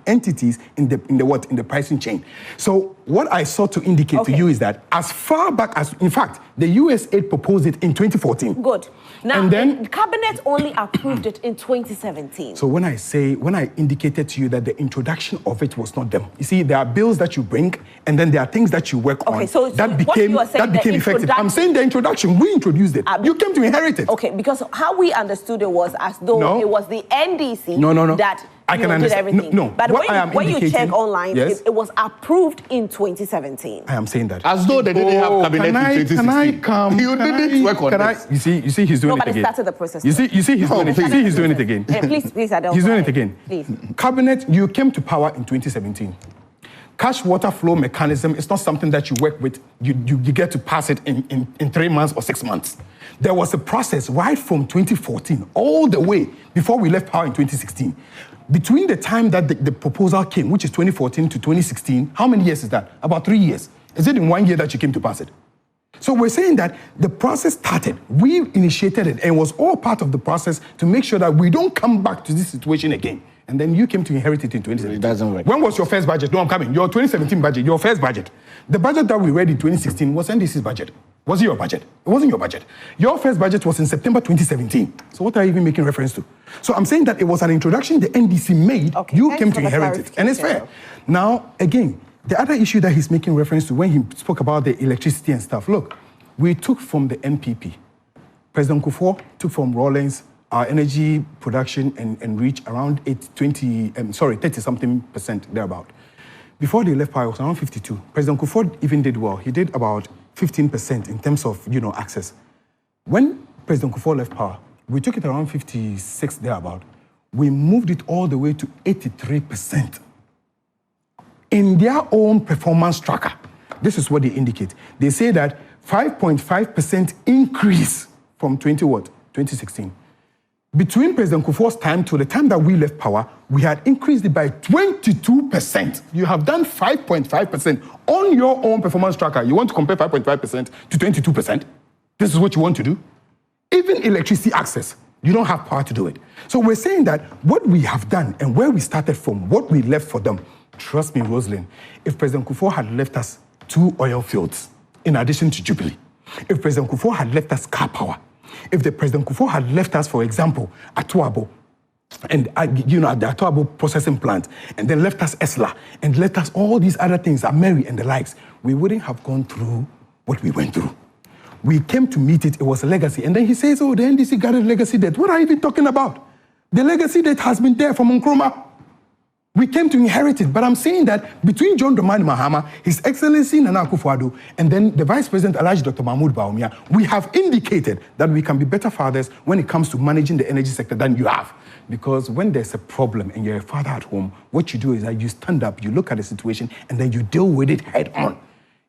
entities in the pricing chain. So what I sought to indicate to you is that as far back as, in fact, the USAID proposed it in 2014. Good. Now, and then, the cabinet only approved it in 2017. So when I indicated to you that the introduction of it was not them. You see, there are bills that you bring, and then there are things that you work on that became effective. I'm saying the introduction, we introduced it. You came to inherit it. Okay, because how we understood it was as though it was the NDC that I can understand. did everything. No, but when you check online, it was approved in 2017. I am saying that. As though they didn't have cabinet in 2016. Can I come? You didn't work on this. You see, he's doing it again. Nobody started the process. You see, he's doing it. He's doing it again. Please, Adele. He's doing it again. Please. Cabinet, you came to power in 2017. Cash water flow mechanism is not something that you work with, you get to pass it in 3 months or 6 months. There was a process right from 2014 all the way before we left power in 2016. Between the time that the proposal came, which is 2014 to 2016, how many years is that? About 3 years. Is it in 1 year that you came to pass it? So we're saying that the process started, we initiated it, and was all part of the process to make sure that we don't come back to this situation again. And then you came to inherit it in 2017. It doesn't work. When was your first budget? No, I'm coming. Your 2017 budget, your first budget. The budget that we read in 2016 was NDC's budget. Was it your budget? It wasn't your budget. Your first budget was in September 2017. So what are you even making reference to? So I'm saying that it was an introduction the NDC made. Okay, you came to inherit it. And it's fair. Now, again, the other issue that he's making reference to when he spoke about the electricity and stuff, look, we took from the NPP. President Kufuor took from Rawlings our energy production and reach around 30-something% thereabout. Before they left power, it was around 52. President Kufuor even did well. He did about 15% in terms of, access. When President Kufuor left power, we took it around 56 thereabout. We moved it all the way to 83%. In their own performance tracker, this is what they indicate. They say that 5.5% increase from 2016. Between President Kufuor's time to the time that we left power, we had increased it by 22%. You have done 5.5% on your own performance tracker. You want to compare 5.5% to 22%? This is what you want to do? Even electricity access, you don't have power to do it. So we're saying that what we have done and where we started from, what we left for them, trust me, Rosalind, if President Kufuor had left us 2 oil fields in addition to Jubilee, if President Kufuor had left us car power, if the President Kufuor had left us, for example, Atuabo, and at the Atuabo processing plant, and then left us Esla, and left us all these other things, Mary and the likes, we wouldn't have gone through what we went through. We came to meet it, it was a legacy. And then he says, oh, the NDC got a legacy debt. What are you even talking about? The legacy debt has been there from Nkrumah. We came to inherit it, but I'm saying that between John Dramani Mahama, His Excellency Nana Akufo-Addo, and then the Vice President Alhaji Dr. Mahmoud Bawumia, we have indicated that we can be better fathers when it comes to managing the energy sector than you have. Because when there's a problem and you're a father at home, what you do is that you stand up, you look at the situation, and then you deal with it head on.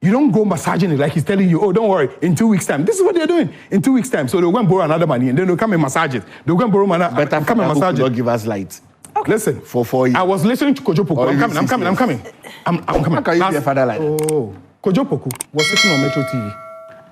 You don't go massaging it like he's telling you, oh, don't worry, in 2 weeks' time. This is what they're doing in 2 weeks' time. So they'll go and borrow another money, and then they'll come and massage it. They'll go and borrow money, come and massage it. Don't give us light. Okay. Listen, For 4 years. I was listening to Kojo Poku. I'm coming. I'm coming. How can you be a father like that? Oh, Kojo Poku was sitting on Metro TV,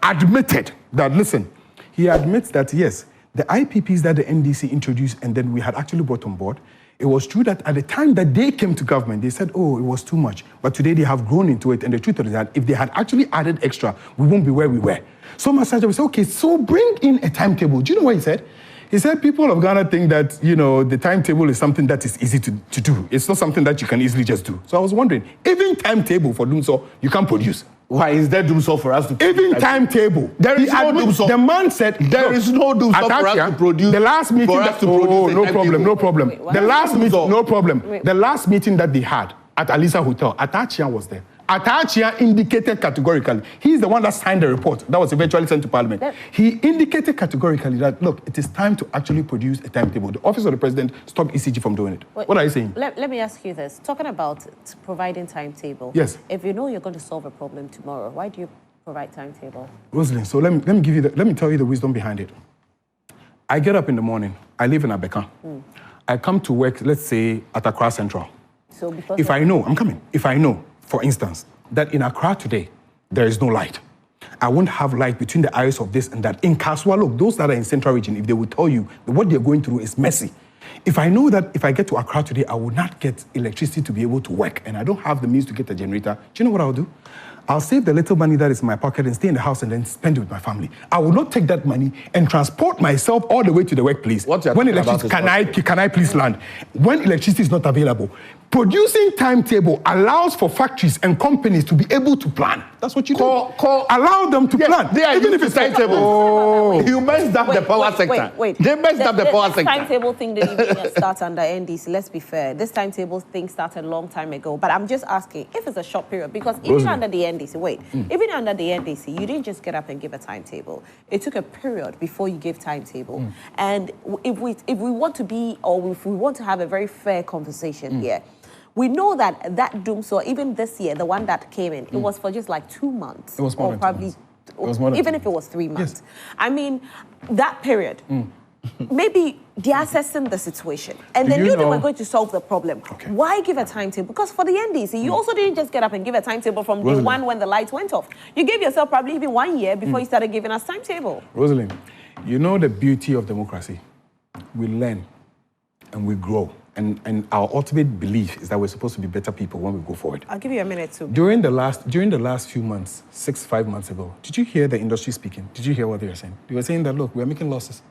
admitted that, listen, he admits that, yes, the IPPs that the NDC introduced and then we had actually brought on board, it was true that at the time that they came to government, they said, oh, it was too much. But today they have grown into it. And the truth is that if they had actually added extra, we won't be where we were. So Masaja said, okay, so bring in a timetable. Do you know what he said? He said people of Ghana think that, the timetable is something that is easy to do. It's not something that you can easily just do. So I was wondering, even timetable for DUMSOR, you can't produce. Why is there DUMSOR for us to produce? Even timetable. There is no DUMSOR. The man said, there is no DUMSOR for us to produce. The last meeting, no problem. Wait, The last meeting, no problem. Wait. The last meeting that they had at Alisa Hotel, Atachia was there. Atachia indicated categorically, he's the one that signed the report that was eventually sent to Parliament. He indicated categorically that, look, it is time to actually produce a timetable. The Office of the President stopped ECG from doing it. Wait, what are you saying? Let me ask you this. Talking about providing timetable. Yes. If you know you're going to solve a problem tomorrow, why do you provide timetable? Rosalind, so let me tell you the wisdom behind it. I get up in the morning. I live in Abeka. I come to work, let's say, at Accra Central. So because If I know, I'm coming. If I know, for instance, that in Accra today, there is no light. I won't have light between the eyes of this and that. In Kaswa, look, those that are in Central Region, if they will tell you that what they're going through is messy. If I know that if I get to Accra today, I will not get electricity to be able to work, and I don't have the means to get a generator, do you know what I'll do? I'll save the little money that is in my pocket and stay in the house and then spend it with my family. I will not take that money and transport myself all the way to the workplace. What you're when talking electricity, about can I please land? When electricity is not available, producing timetable allows for factories and companies to be able to plan. That's what you do. Allow them to plan. They are even used if it's to timetable. Oh. You messed up the power sector. Wait. They messed up the power This sector. timetable thing didn't even start under NDC. Let's be fair. This timetable thing started a long time ago. But I'm just asking if it's a short period, because even under the NDC, even under the NDC, you didn't just get up and give a timetable. It took a period before you gave timetable. And if we want to be, or if we want to have a very fair conversation here, we know that DUMSOR, even this year, the one that came in, it was for just like 2 months. It was more or than 2 probably, months. It was more than even 2 if it was 3 months. Yes. I mean, that period, maybe they're assessing the situation and they knew they were going to solve the problem. Okay. Why give a timetable? Because for the NDC, you also didn't just get up and give a timetable from day one when the lights went off. You gave yourself probably even 1 year before you started giving us timetable. Rosalind, you know the beauty of democracy. We learn and we grow. And our ultimate belief is that we're supposed to be better people when we go forward. I'll give you a minute too. During the last few months, 5 months ago, did you hear the industry speaking? Did you hear what they were saying? They were saying that, look, we're making losses.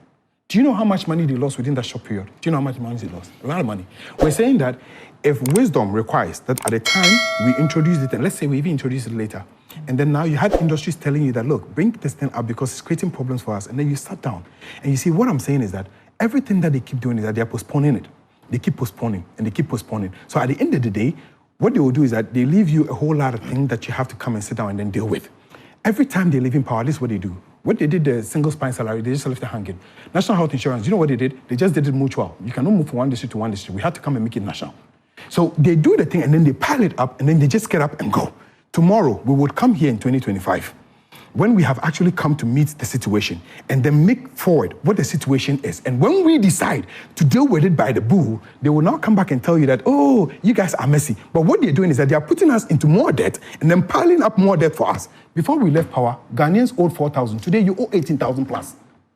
Do you know how much money they lost within that short period? Do you know how much money they lost? A lot of money. We're saying that if wisdom requires that at the time we introduce it, and let's say we even introduce it later, and then now you had industries telling you that, look, bring this thing up because it's creating problems for us, and then you sat down. And you see, what I'm saying is that everything that they keep doing is that they're postponing it. They keep postponing and they keep postponing. So at the end of the day, what they will do is that they leave you a whole lot of things that you have to come and sit down and then deal with. Every time they leave in power, this is what they do. What they did, the single spine salary, they just left it hanging. National health insurance, you know what they did? They just did it mutual. You cannot move from one district to one district. We had to come and make it national. So they do the thing and then they pile it up and then they just get up and go. Tomorrow, we would come here in 2025 when we have actually come to meet the situation and then make forward what the situation is. And when we decide to deal with it by the bull, they will now come back and tell you that, oh, you guys are messy. But what they're doing is that they are putting us into more debt and then piling up more debt for us. Before we left power, Ghanaians owed 4,000. Today, you owe 18,000 plus.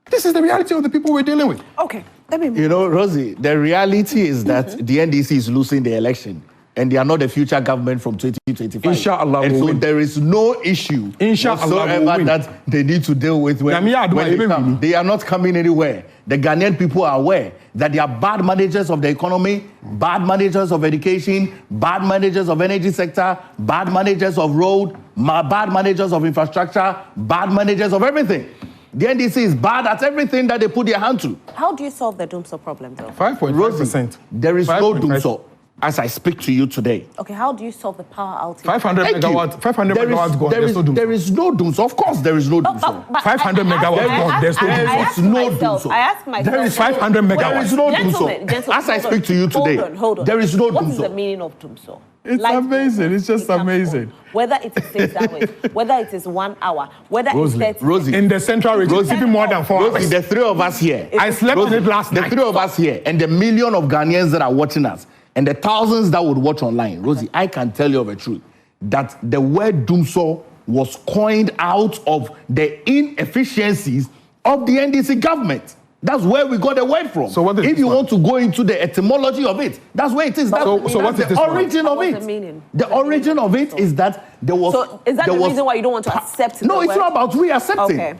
This is the reality of the people we're dealing with. Okay, let me move. You know, Rosie, the reality is that the NDC is losing the election. And they are not the future government from 2025. Inshallah, and so win. there is no issue whatsoever that they need to deal with when they come. They are not coming anywhere. The Ghanaian people are aware that they are bad managers of the economy, bad managers of education, bad managers of energy sector, bad managers of road, bad managers of infrastructure, bad managers of everything. The NDC is bad at everything that they put their hand to. How do you solve the DUMSOR problem, though? 5.5%. There is no DUMSOR. As I speak to you today. Okay, how do you solve the power outage? 500 megawatts gone, there's no DUMSOR. There is no DUMSOR. Of course, there is no DUMSOR. 500 megawatts gone, there's no DUMSOR. I ask myself. There is 500 megawatts. There is no DUMSOR. As I speak to you today, hold on. There is no DUMSOR. What is the meaning of DUMSOR? It's amazing. It's just amazing. Whether it is 6 hours, whether it is 1 hour, whether it's 30 Rosie, in the central region, it's even more than 4 hours. Rosie, the three of us here. I slept in it last night. The three of us here, and the million of Ghanaians that are watching us, and the thousands that would watch online. Rosie, I can tell you of the truth that the word DUMSOR was coined out of the inefficiencies of the NDC government. That's where we got the word from. So what is if you want to go into the etymology of it, that's where it is. That's the origin of it. The origin of it is that there was... So is that the reason why you don't want to accept No, it's not about we accepting. Okay.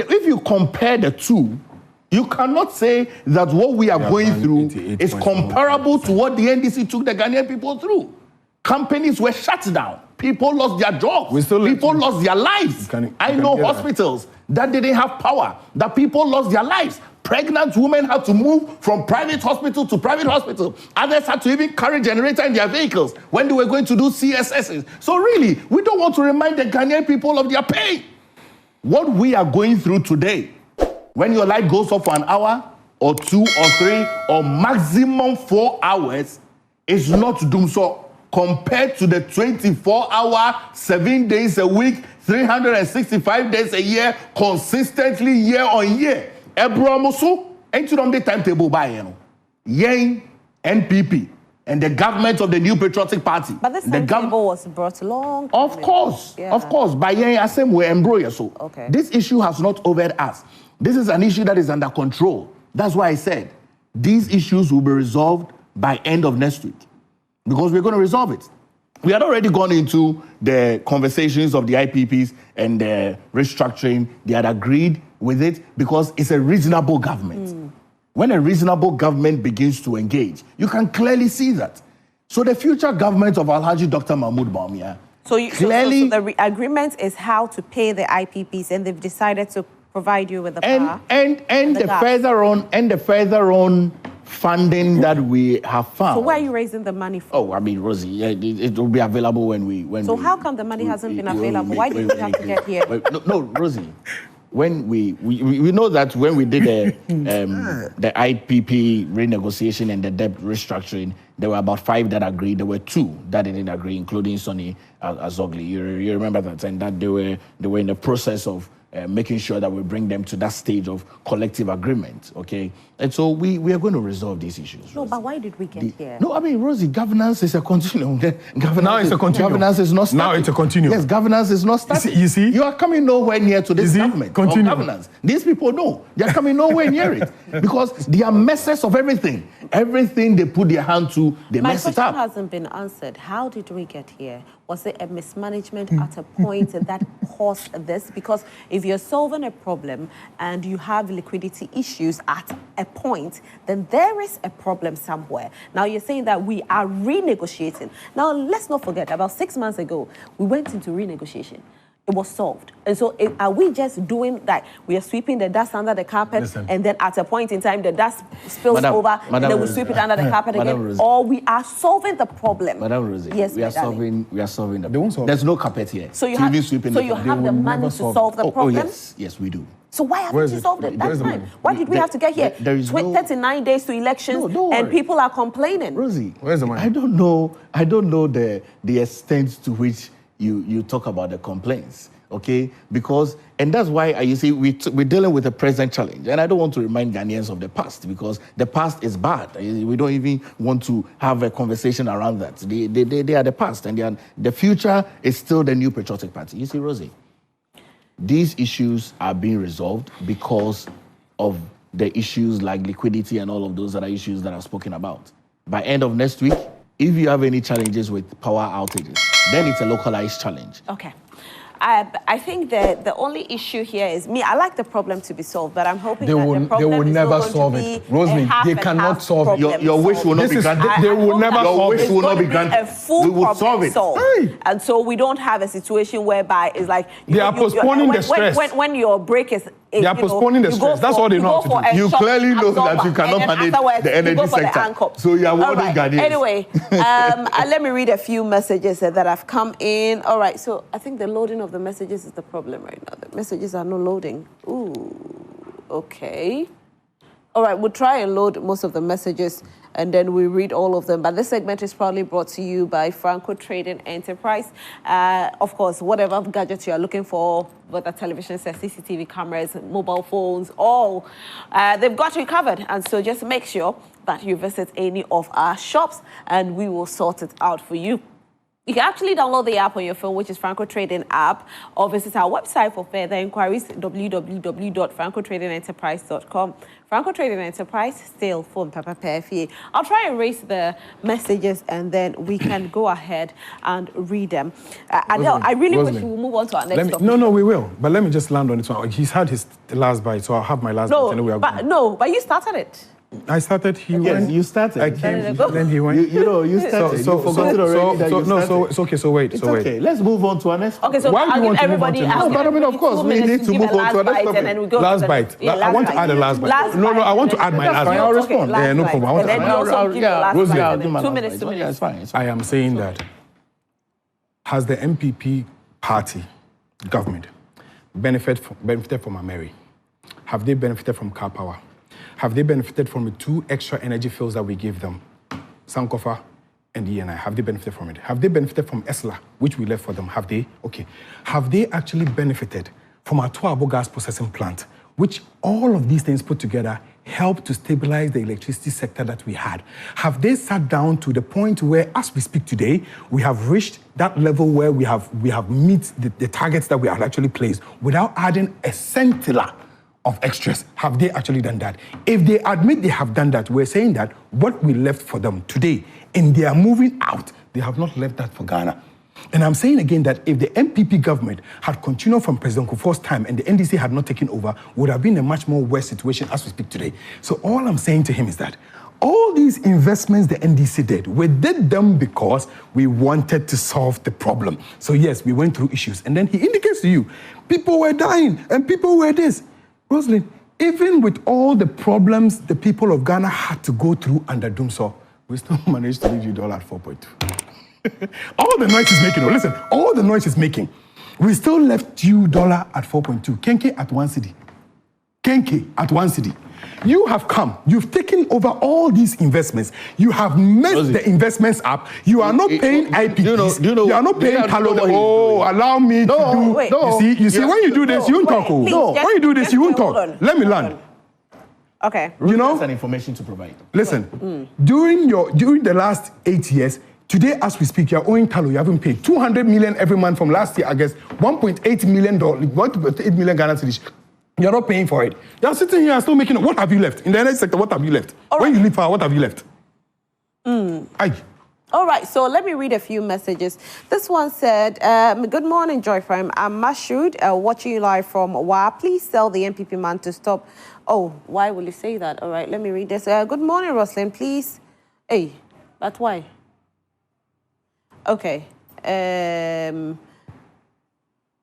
If you compare the two, you cannot say that what we are going through is comparable to what the NDC took the Ghanaian people through. Companies were shut down. People lost their jobs. People lost their lives. I know hospitals that didn't have power, that people lost their lives. Pregnant women had to move from private hospital to private hospital. Others had to even carry generator in their vehicles when they were going to do CSSs. So really, we don't want to remind the Ghanaian people of their pain. What we are going through today, when your light goes off for an hour or 2 or 3 or maximum 4 hours, is not DUMSOR compared to the 24-hour, 7 days a week, 365 days a year, consistently year on year. Ebromusu, ain't you on the timetable by Yang, NPP, and the government of the New Patriotic Party. But this timetable was brought along. Of course, by Yang Asem we embroider so. Okay. This issue has not overed us. This is an issue that is under control. That's why I said these issues will be resolved by end of next week because we're going to resolve it. We had already gone into the conversations of the IPPs and the restructuring. They had agreed with it because it's a reasonable government. When a reasonable government begins to engage, you can clearly see that. So the future government of Alhaji Dr. Mahmoud Bawumia, so the agreement is how to pay the IPPs, and they've decided to provide you with the power. And the further on funding that we have found. So why are you raising the money for? Oh, I mean, Rosie, it will be available when we... how come the money hasn't been available? Why did we have to get here? No, Rosie, when we know that when we did the IPP renegotiation and the debt restructuring, there were about 5 that agreed. There were 2 that didn't agree, including Sonny Azogli. You remember that, and that they were in the process of making sure that we bring them to that stage of collective agreement, okay? And so we are going to resolve these issues. No, but why did we get here? No, I mean, Rosie, governance is a continuum. Now it's a continuum. Governance is not static. Now it's a continuum. Yes, governance is not static. You see? You are coming nowhere near to this government or governance. These people know. They are coming nowhere near it because they are messes of everything. Everything they put their hand to, they mess it up. My question hasn't been answered. How did we get here? Was it a mismanagement at a point that caused this? Because if you're solving a problem and you have liquidity issues at a point, then there is a problem somewhere. Now you're saying that we are renegotiating. Now let's not forget, about 6 months ago, we went into renegotiation. It was solved. And so are we just doing that? We are sweeping the dust under the carpet, and then at a point in time, the dust spills over, and then we sweep it under the carpet again. Or we are solving the problem. Madam Rosie, yes, we are solving the problem. There's no carpet here. So you have the money to solve the problem? Yes, we do. So why haven't you solved it? That's fine. Why did we have to get here? There is 39 days to elections, and people are complaining. Rosie, where's the money? I don't know the extent to which you talk about the complaints. Okay, and that's why you see we're dealing with a present challenge, and I don't want to remind Ghanaians of the past because the past is bad. We don't even want to have a conversation around that. They are the past, and the future is still the New Patriotic Party. You see, Rosie, these issues are being resolved because of the issues like liquidity and all of those other issues that I've spoken about. By end of next week, if you have any challenges with power outages, then it's a localized challenge. Okay. I think that the only issue here is me. I like the problem to be solved, but I'm hoping they will never solve it. Rosemary, they cannot solve it. Your wish will not be granted. They will never solve it. Your wish will not be granted. A full we will solve it. Hey. And so we don't have a situation whereby it's like they are postponing the stress. When your break is. They are postponing the stress. That's all they know how to do. You clearly know that you cannot manage the energy sector. So you are warning Ghanaians. Anyway, let me read a few messages that have come in. All right, so I think the loading of the messages is the problem right now. The messages are not loading. Ooh, okay. All right, we'll try and load most of the messages and then we read all of them. But this segment is proudly brought to you by Franco Trading Enterprise. Of course, whatever gadgets you are looking for, whether television sets, CCTV cameras, mobile phones, all, they've got you covered. And so just make sure that you visit any of our shops and we will sort it out for you. You can actually download the app on your phone, which is Franco Trading app, or visit our website for further inquiries, www.francotradingenterprise.com. Franco Trading Enterprise, still phone Papa Perfie. I'll try and erase the messages and then we can go ahead and read them. I really wish we will move on to our next topic. No, we will. But let me just land on this one. He's had his last bite, so I'll have my last bite. But you started it. I started. Yes, you started. I came. Then he went. You started. You forgot already that you started. So it's okay. So wait. It's okay. Let's move on to our next. Okay. So why do you want to move on to next? No, but I mean, of course, we need to move on to our next topic. Last bite. I want to add a last bite. No, I want to add my last bite. I'll respond. Yeah, no problem. I want to add Rosie, I'll do my 2 minutes. 2 minutes. Yeah, it's fine. I am saying that has the MPP party government benefited from Ameri? Have they benefited from car power? Have they benefited from the 2 extra energy fields that we gave them, Sankofa and ENI? Have they benefited from it? Have they benefited from ESLA, which we left for them? Have they? Okay. Have they actually benefited from our Tuabo gas processing plant, which all of these things put together helped to stabilize the electricity sector that we had? Have they sat down to the point where, as we speak today, we have reached that level where we have meet the targets that we have actually placed without adding a scintilla of extras? Have they actually done that? If they admit they have done that, we're saying that what we left for them today, and they are moving out, they have not left that for Ghana. And I'm saying again that if the MPP government had continued from President Kufuor's time and the NDC had not taken over, would have been a much more worse situation as we speak today. So all I'm saying to him is that all these investments the NDC did, we did them because we wanted to solve the problem. So yes, we went through issues. And then he indicates to you, people were dying and people were this. Rosalind, even with all the problems the people of Ghana had to go through under DUMSOR, we still managed to leave you $4.2. All the noise is making, listen, all the noise is making, we still left you $4.2, Kenke at 1 cedi. Kenke at 1 cedi. You have come, you've taken over all these investments. You have messed the investments up. You are not paying IPPs. You are not paying Talo. Oh, allow me to do. Wait. You see, when you do this, you won't talk. No. When you do this, you won't talk. Let me learn. Okay. You know, that's an information to provide. Listen, during the last 8 years, today as we speak, you're owing Talo. You haven't paid 200 million every month from last year. I guess 1.8 million Ghana cedis. You're not paying for it. You're sitting here and still making it. What have you left? In the energy sector, what have you left? When you leave power, what have you left? All right, so let me read a few messages. This one said, good morning, Joy Prime. I'm Mashud, watching you live from WA. Please tell the NPP man to stop. Oh, why will you say that? All right, let me read this. Good morning, Roslyn, please. Hey, but why? Okay.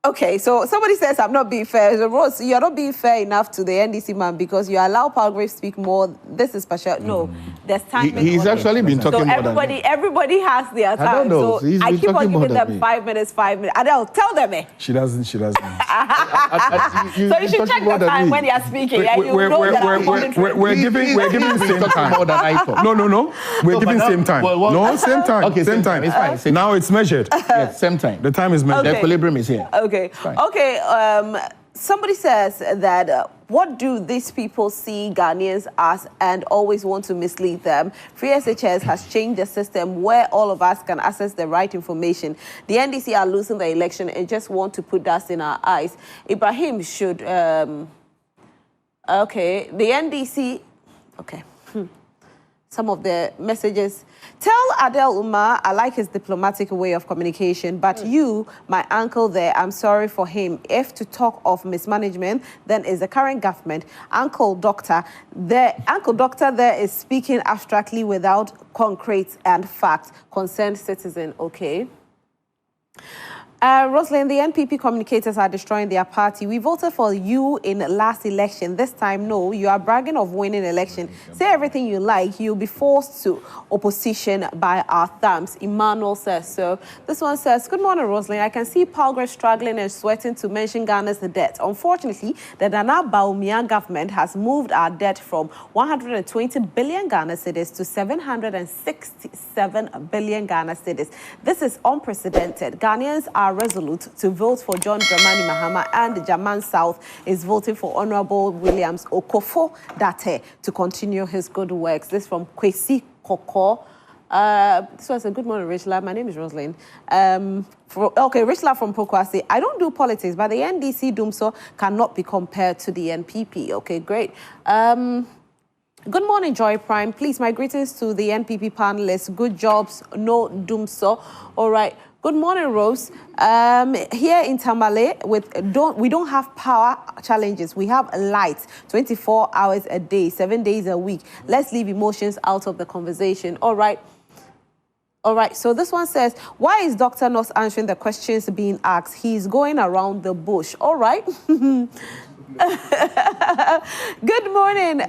Okay, so somebody says I'm not being fair. So Rose, you're not being fair enough to the NDC man because you allow Palgrave speak more. This is partial. No, there's time. He's actually been talking more than me. Everybody has their time. I don't know. So I keep on giving them 5 minutes, 5 minutes. Adele, tell them. She doesn't. So you should check the time when they are speaking. We're giving the same time. More than I thought. No. We're giving same time. No, same time. Okay, same time. It's fine. Now it's measured. Yes, same time. The time is measured. The equilibrium is here. Okay. Somebody says that what do these people see Ghanaians as and always want to mislead them? Free SHS has changed the system where all of us can access the right information. The NDC are losing the election and just want to put dust in our eyes. Ibrahim should, the NDC, some of the messages. Tell Adel Umar I like his diplomatic way of communication, but you, my uncle there, I'm sorry for him. If to talk of mismanagement, then is the current government. Uncle Doctor there is speaking abstractly without concrete and facts. Concerned citizen, okay. Rosalind, the NPP communicators are destroying their party. We voted for you in the last election. This time, no. You are bragging of winning election. Say everything you like. You'll be forced to opposition by our thumbs. Emmanuel says so. This one says, good morning, Rosalind. I can see Palgrave struggling and sweating to mention Ghana's debt. Unfortunately, the Nana Bawumia government has moved our debt from 120 billion Ghana cedis to 767 billion Ghana cedis. This is unprecedented. Ghanaians are resolute to vote for John Dramani Mahama, and German South is voting for Honorable Williams Okofo Date to continue his good works. This from Kwesi Koko. This was a good morning, Richla. My name is Rosalind. Richla from Pokwasi. I don't do politics, but the NDC DUMSOR cannot be compared to the NPP. Okay, great. Good morning, Joy Prime. Please, my greetings to the NPP panelists. Good jobs, no DUMSOR. All right. Good morning, Rose. Here in Tamale, we don't have power challenges. We have light 24 hours a day, 7 days a week. Let's leave emotions out of the conversation. All right. So this one says, why is Dr. not answering the questions being asked? He's going around the bush. All right. Good morning,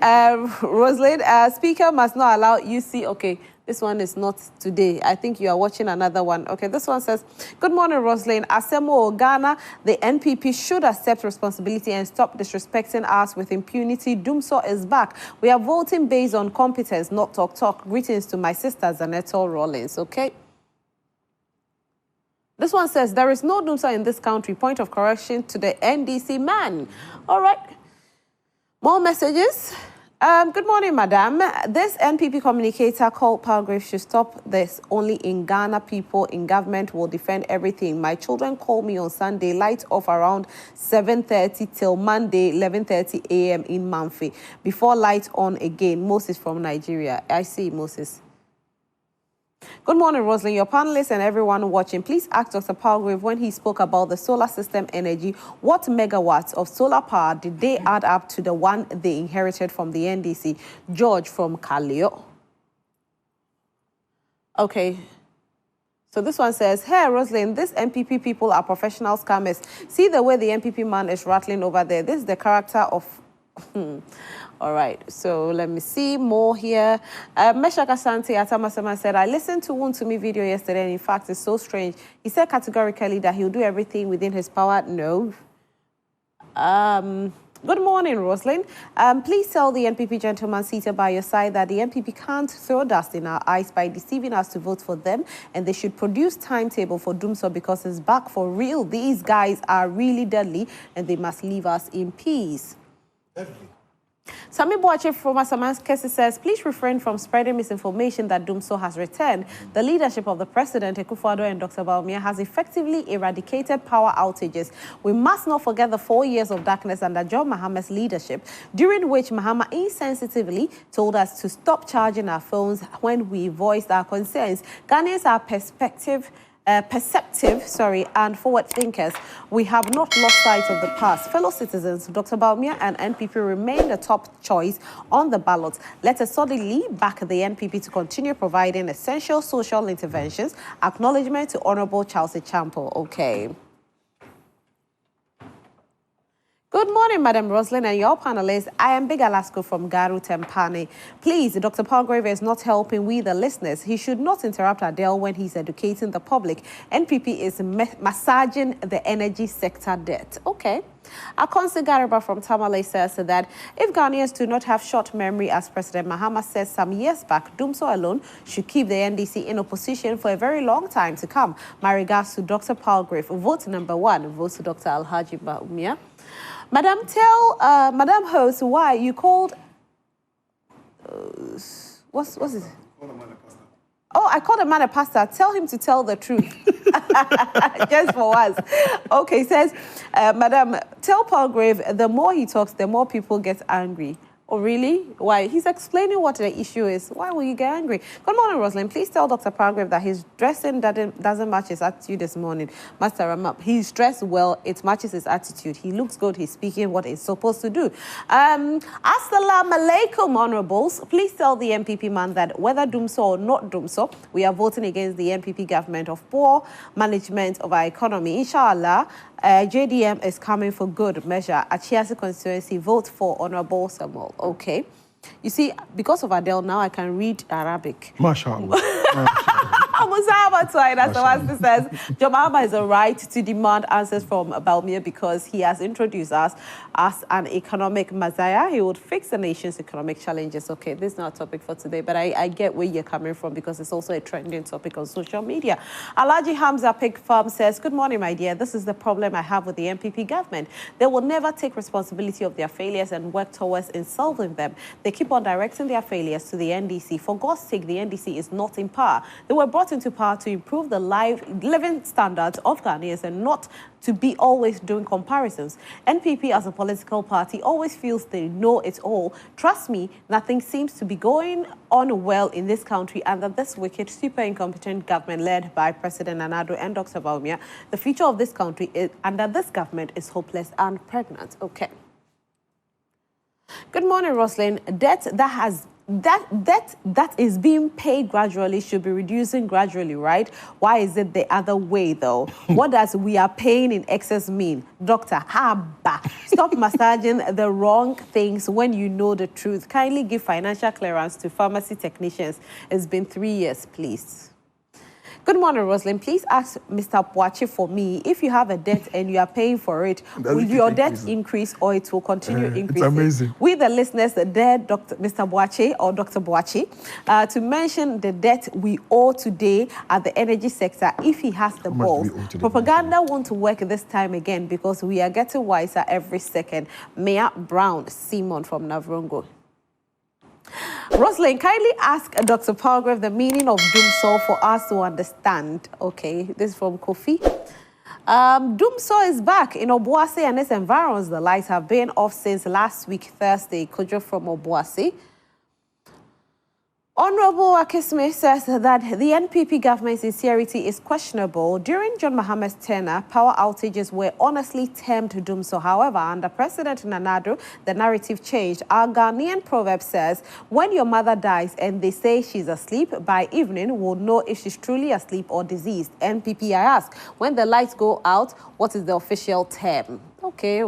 Rosalind. Speaker must not allow UC. Okay. This one is not today. I think you are watching another one. Okay, this one says, good morning, Rosalind. Asemo Ghana, the NPP should accept responsibility and stop disrespecting us with impunity. DUMSOR is back. We are voting based on competence, not talk. Greetings to my sister, Zanetto Rollins, okay? This one says, there is no DUMSOR in this country. Point of correction to the NDC man. All right. More messages. Good morning, madam. This NPP communicator called Palgrave should stop this. Only in Ghana, people in government will defend everything. My children call me on Sunday, light off around 7:30 till Monday, 11:30 a.m. in Manfi. Before light on again. Moses from Nigeria. I see, Moses. Good morning, Rosalind. Your panelists and everyone watching, please ask Dr. Palgrave when he spoke about the solar system energy, what megawatts of solar power did they add up to the one they inherited from the NDC? George from Kaleo. Okay. So this one says, hey, Rosalind, these NPP people are professional scammers. See the way the NPP man is rattling over there. This is the character of... All right, so let me see more here. Meshak Asante Atamasama said, I listened to Wuntumi video yesterday, and in fact, it's so strange. He said categorically that he'll do everything within his power. No. Good morning, Rosalind. Please tell the NPP gentleman seated by your side that the NPP can't throw dust in our eyes by deceiving us to vote for them, and they should produce timetable for DUMSOR because it's back for real. These guys are really deadly, and they must leave us in peace. Definitely. Sami Boache from Asamankesi says, please refrain from spreading misinformation that DUMSOR has returned. The leadership of the President, Akufo-Addo and Dr. Bawumia, has effectively eradicated power outages. We must not forget the 4 years of darkness under John Mahama's leadership, during which Mahama insensitively told us to stop charging our phones when we voiced our concerns. Ghanaians are perceptive, and forward thinkers. We have not lost sight of the past. Fellow citizens, Dr. Bawumia and NPP remain the top choice on the ballot. Let us solidly back the NPP to continue providing essential social interventions. Acknowledgement to Honorable Charles Champo. Okay. Good morning, Madam Rosalind and your panelists. I am Big Alasko from Garu Tempane. Please, Dr. Palgrave is not helping we the listeners. He should not interrupt Adele when he's educating the public. NPP is massaging the energy sector debt. Okay. Akonsi Gariba from Tamale says that if Ghanaians do not have short memory, as President Mahama said some years back, DUMSOR alone should keep the NDC in opposition for a very long time to come. My regards to Dr. Palgrave. Vote number 1, vote to Dr. Alhaji Bawumia. Madam, tell Madam Host why you called. What's it? Oh, I called a man a pastor. Tell him to tell the truth. Just for once. Okay, says, Madam, tell Palgrave the more he talks, the more people get angry. Oh, really? Why? He's explaining what the issue is. Why will you get angry? Good morning, Rosalind. Please tell Dr. Palgrave that his dressing doesn't match his attitude this morning. Master Ramap, he's dressed well. It matches his attitude. He looks good. He's speaking what he's supposed to do. Assalamu alaikum, honorables. Please tell the NPP man that whether DUMSOR or not DUMSOR, we are voting against the NPP government of poor management of our economy. Inshallah, JDM is coming for good measure. Achiasi constituency, vote for Honorable Samuel. Okay. You see, because of Adele, now I can read Arabic. MashaAllah. Says, Jamama is a right to demand answers from Bawumia because he has introduced us as an economic messiah. He would fix the nation's economic challenges. Okay, this is not a topic for today, but I get where you're coming from because it's also a trending topic on social media. Alaji Hamza Pig Farm says, good morning, my dear. This is the problem I have with the NPP government. They will never take responsibility of their failures and work towards in solving them. They keep on directing their failures to the NDC. For God's sake, the NDC is not in power. They were brought into power to improve the living standards of Ghanaians and not to be always doing comparisons. NPP as a political party always feels they know it all. Trust me, nothing seems to be going on well in this country under this wicked, super incompetent government led by President Nana-Addo and Dr. Bawumia. The future of this country under this government is hopeless and pregnant. Okay. Good morning, Rosalind. Debt that is being paid gradually should be reducing gradually, right? Why is it the other way, though? What does we are paying in excess mean? Dr. Haba, stop massaging the wrong things when you know the truth. Kindly give financial clearance to pharmacy technicians. It's been 3 years, please. Good morning, Rosalind. Please ask Mr. Boache for me, if you have a debt and you are paying for it, will your debt increase or it will continue increasing? It's amazing. We, the listeners, dare Mr. Boache or Dr. Boache to mention the debt we owe today at the energy sector if he has the balls. Propaganda won't work this time again because we are getting wiser every second. Mayor Brown Simon from Navrongo. Rosalind, kindly ask Dr. Palgrave the meaning of DUMSOR for us to understand. Okay, this is from Kofi. DUMSOR is back in Obuasi and its environs. The lights have been off since last week, Thursday. Kojo from Obuasi. Honorable Akisme says that the NPP government's sincerity is questionable. During John Mahama's tenure, power outages were honestly termed DUMSOR. However, under President Nana-Addo, the narrative changed. Our Ghanaian proverb says, when your mother dies and they say she's asleep, by evening we'll know if she's truly asleep or diseased. NPP, I ask, when the lights go out, what is the official term? Okay.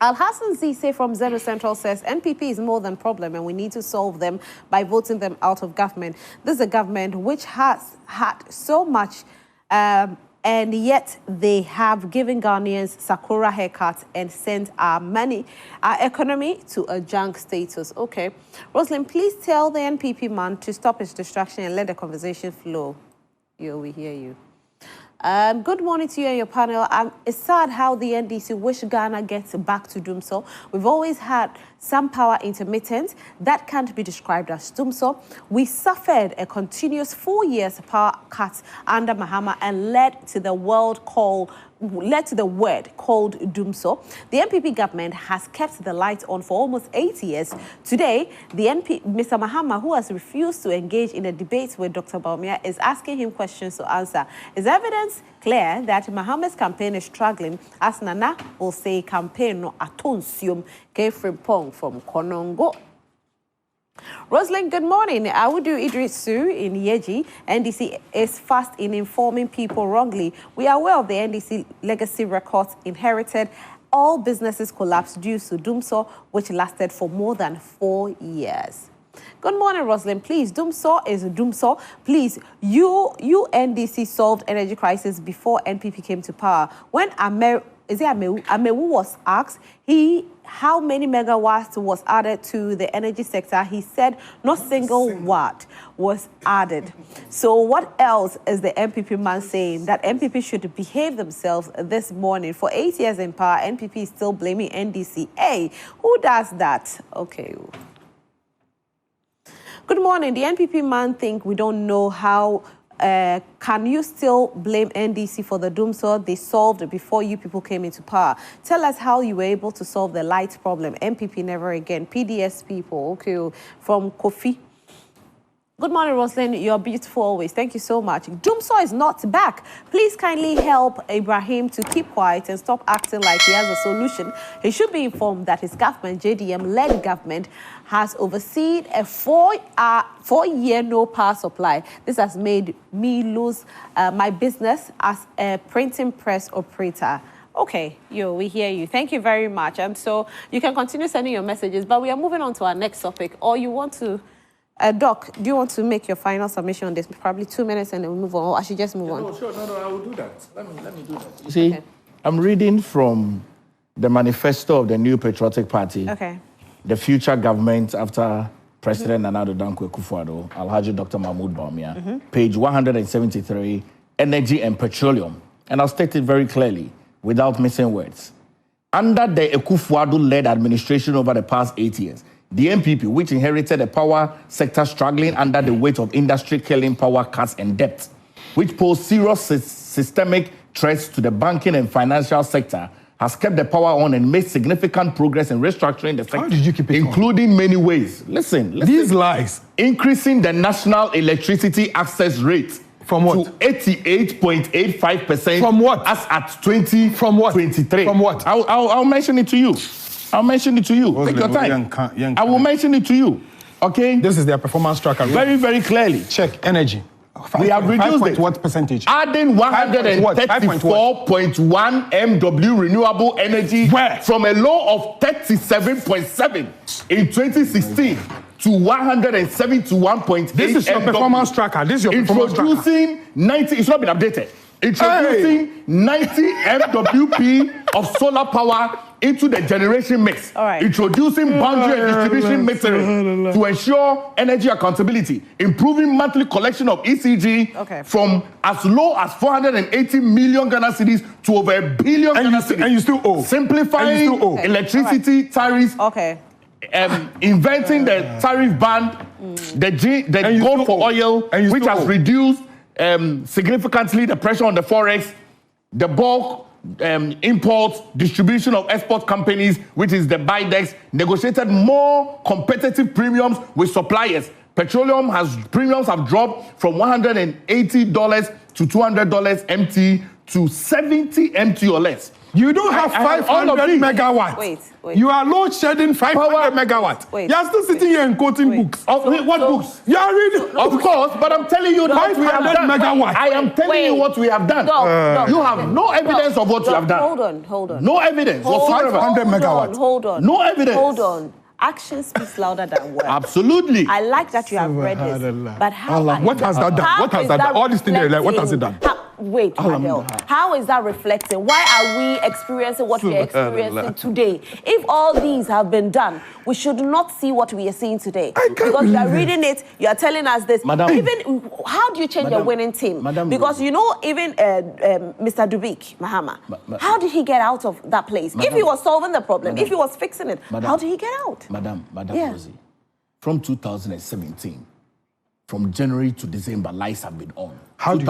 Al-Hassan Zise from Zeno Central says, NPP is more than problem and we need to solve them by voting them out of government. This is a government which has had so much and yet they have given Ghanaians Sakura haircuts and sent our economy to a junk status. Okay. Rosalind, please tell the NPP man to stop his distraction and let the conversation flow. We hear you. Good morning to you and your panel. It's sad how the NDC wish Ghana gets back to DUMSOR. We've always had some power intermittent. That can't be described as DUMSOR. We suffered a continuous 4 years power cuts under Mahama and led to the word called DUMSOR. The NPP government has kept the lights on for almost 8 years. Today, Mr. Mahama, who has refused to engage in a debate with Dr. Bawumia, is asking him questions to answer. Is evidence clear that Mahama's campaign is struggling, as Nana will say, campaign no atonsium, Frimpong from Konongo. Rosalind, good morning. Awudu Idrisu in Yeji. NDC is fast in informing people wrongly. We are aware of the NDC legacy records inherited. All businesses collapsed due to DUMSOR, which lasted for more than 4 years. Good morning, Rosalind. Please, DUMSOR is DUMSOR. Please, you NDC solved energy crisis before NPP came to power. When Amewu was asked how many megawatts was added to the energy sector, he said not single watt was added. So what else is the NPP man saying? That NPP should behave themselves this morning. For 8 years in power, NPP is still blaming NDC. Hey, who does that? Okay. Good morning. The NPP man think we don't know how. Can you still blame NDC for the DUMSOR they solved before you people came into power? Tell us how you were able to solve the light problem. NPP never again. PDS people, okay, from Kofi. Good morning, Rosalind. You're beautiful always. Thank you so much. DUMSOR is not back. Please kindly help Ibrahim to keep quiet and stop acting like he has a solution. He should be informed that his government, JDM-led government, has overseen a 4-year no power supply. This has made me lose my business as a printing press operator. Okay, we hear you. Thank you very much. And so you can continue sending your messages, but we are moving on to our next topic. Or you want to... Doc, do you want to make your final submission on this? Probably 2 minutes and then we'll move on. Or I should just move on? No, sure. No, I will do that. Let me do that. You see, okay. I'm reading from the manifesto of the New Patriotic Party. Okay. The future government after President Nana Addo Dankwa Akufo-Addo, Alhaji Dr. Mahmoud Bawumia, page 173, energy and petroleum. And I'll state it very clearly, without missing words. Under the Akufo-Addo-led administration over the past 8 years, the NPP, which inherited a power sector struggling under the weight of industry-killing power cuts and debt, which pose serious systemic threats to the banking and financial sector, has kept the power on and made significant progress in restructuring the sector. How did you keep it including many ways. Listen. These lies. Increasing the national electricity access rate. From what? To 88.85%. From what? As at 2023. From what? From what? I'll mention it to you. I'll mention it to you. Take your time. I will mention it to you. Okay? This is their performance tracker. Very, very clearly. Check energy. We have reduced it. What percentage? Adding 134.1 MW renewable energy from a low of 37.7 in 2016 to 171.8. This is your performance tracker. This is your performance tracker. Introducing 90, it's not been updated. Introducing 90 MWP of solar power into the generation mix. All right. Introducing boundary and distribution metering to ensure energy accountability. Improving monthly collection of ECG from as low as 480 million Ghana cedis to over 1 billion Ghana cedis. And you still owe. Simplifying electricity tariffs. Inventing the tariff band, the gold for oil, which has reduced significantly the pressure on the forex, the bulk import, distribution of export companies, which is the BIDEX, negotiated more competitive premiums with suppliers. Premiums have dropped from $180 to $200 MT to 70 MT or less. You don't have 500 megawatts. Wait. You are load shedding 500 megawatts. You are still sitting here and quoting books. What books? You are reading. Of course, but I'm telling you what we have done. Megawatts. I am telling you what we have done. You have no evidence of what you have done. Hold on. No evidence whatsoever. 500 megawatts. Hold on. No evidence. Hold on. Action speaks louder than words. Absolutely. I like that you have read this. But how? What has that done? What has that done? All these things, what has it done? wait, Adele, how is that reflecting? Why are we experiencing what we are experiencing today? If all these have been done, we should not see what we are seeing today. Because we are reading it, you are telling us this. Madam, even, how do you change a winning team? Because you know, even Mr. Dubik, Mahama, how did he get out of that place? If he was solving the problem, if he was fixing it, how did he get out? Madam Rosie, from 2017, from January to December, lights have been on. How did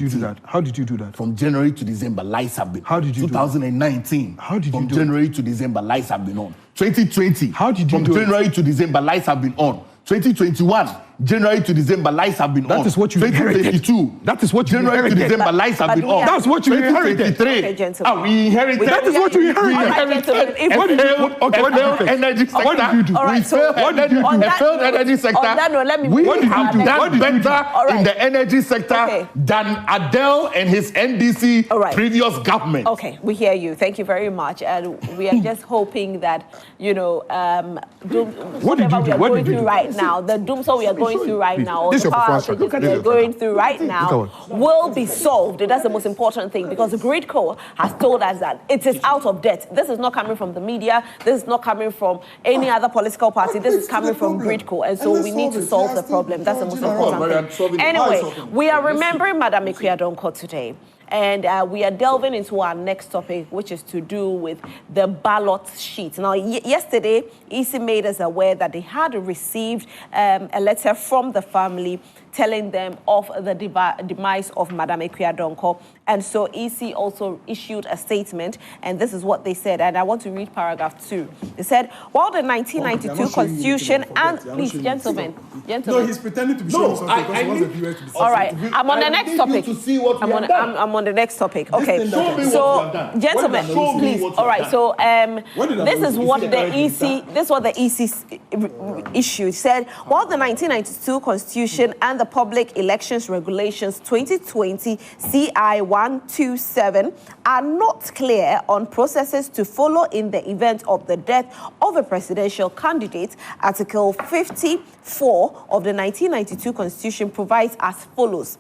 you do that? How did you do that? From January to December, lights have been on. How did you 2019. How did you from do January to December, lights have been on. 2020. How did you from do January to December, lights have been on. 2021, January to December, lights have been on. That is what you inherited. 2022. That is what you January inherited. to December, lights have been on. That's what you inherited. 2023. Okay, gentlemen. We inherited. That is what you inherited. What did you do? Okay, what did you do? Energy sector. What did you do? All right, so what did you do? A failed energy sector. On that note, let me we what did you have do? done What did you do? better in the energy sector than Adele and his NDC previous government. Okay, we hear you. Thank you very much. And we are just hoping that, you know, whatever we are going through right now, the DUMSOR we are going through right now, This the is your power performance. outages we are going through right now will be solved. That's the most important thing, because the Gridco has told us that it is out of debt. This is not coming from the media. This is not coming from any other political party. This is coming from Gridco. And so we need to solve the problem. That's the most important thing. Anyway, we are remembering Madam Ekwe-Adonko today. And we are delving into our next topic, which is to do with the ballot sheet. Now, yesterday, EC made us aware that they had received a letter from the family telling them of the demise of Madam Ekwe-Adonko. And so EC also issued a statement, and this is what they said. And I want to read paragraph 2. They said, while the 1992 Constitution and... Please, gentlemen. No, he's pretending to be showing something because he wants the viewers to be all right, I'm on the next topic. I'm on the next topic. Okay, so gentlemen, please. All right, so this is what the EC issued. Said, while the 1992 Constitution and the Public Elections Regulations 2020 CI 127 are not clear on processes to follow in the event of the death of a presidential candidate, Article 54 of the 1992 Constitution provides as follows.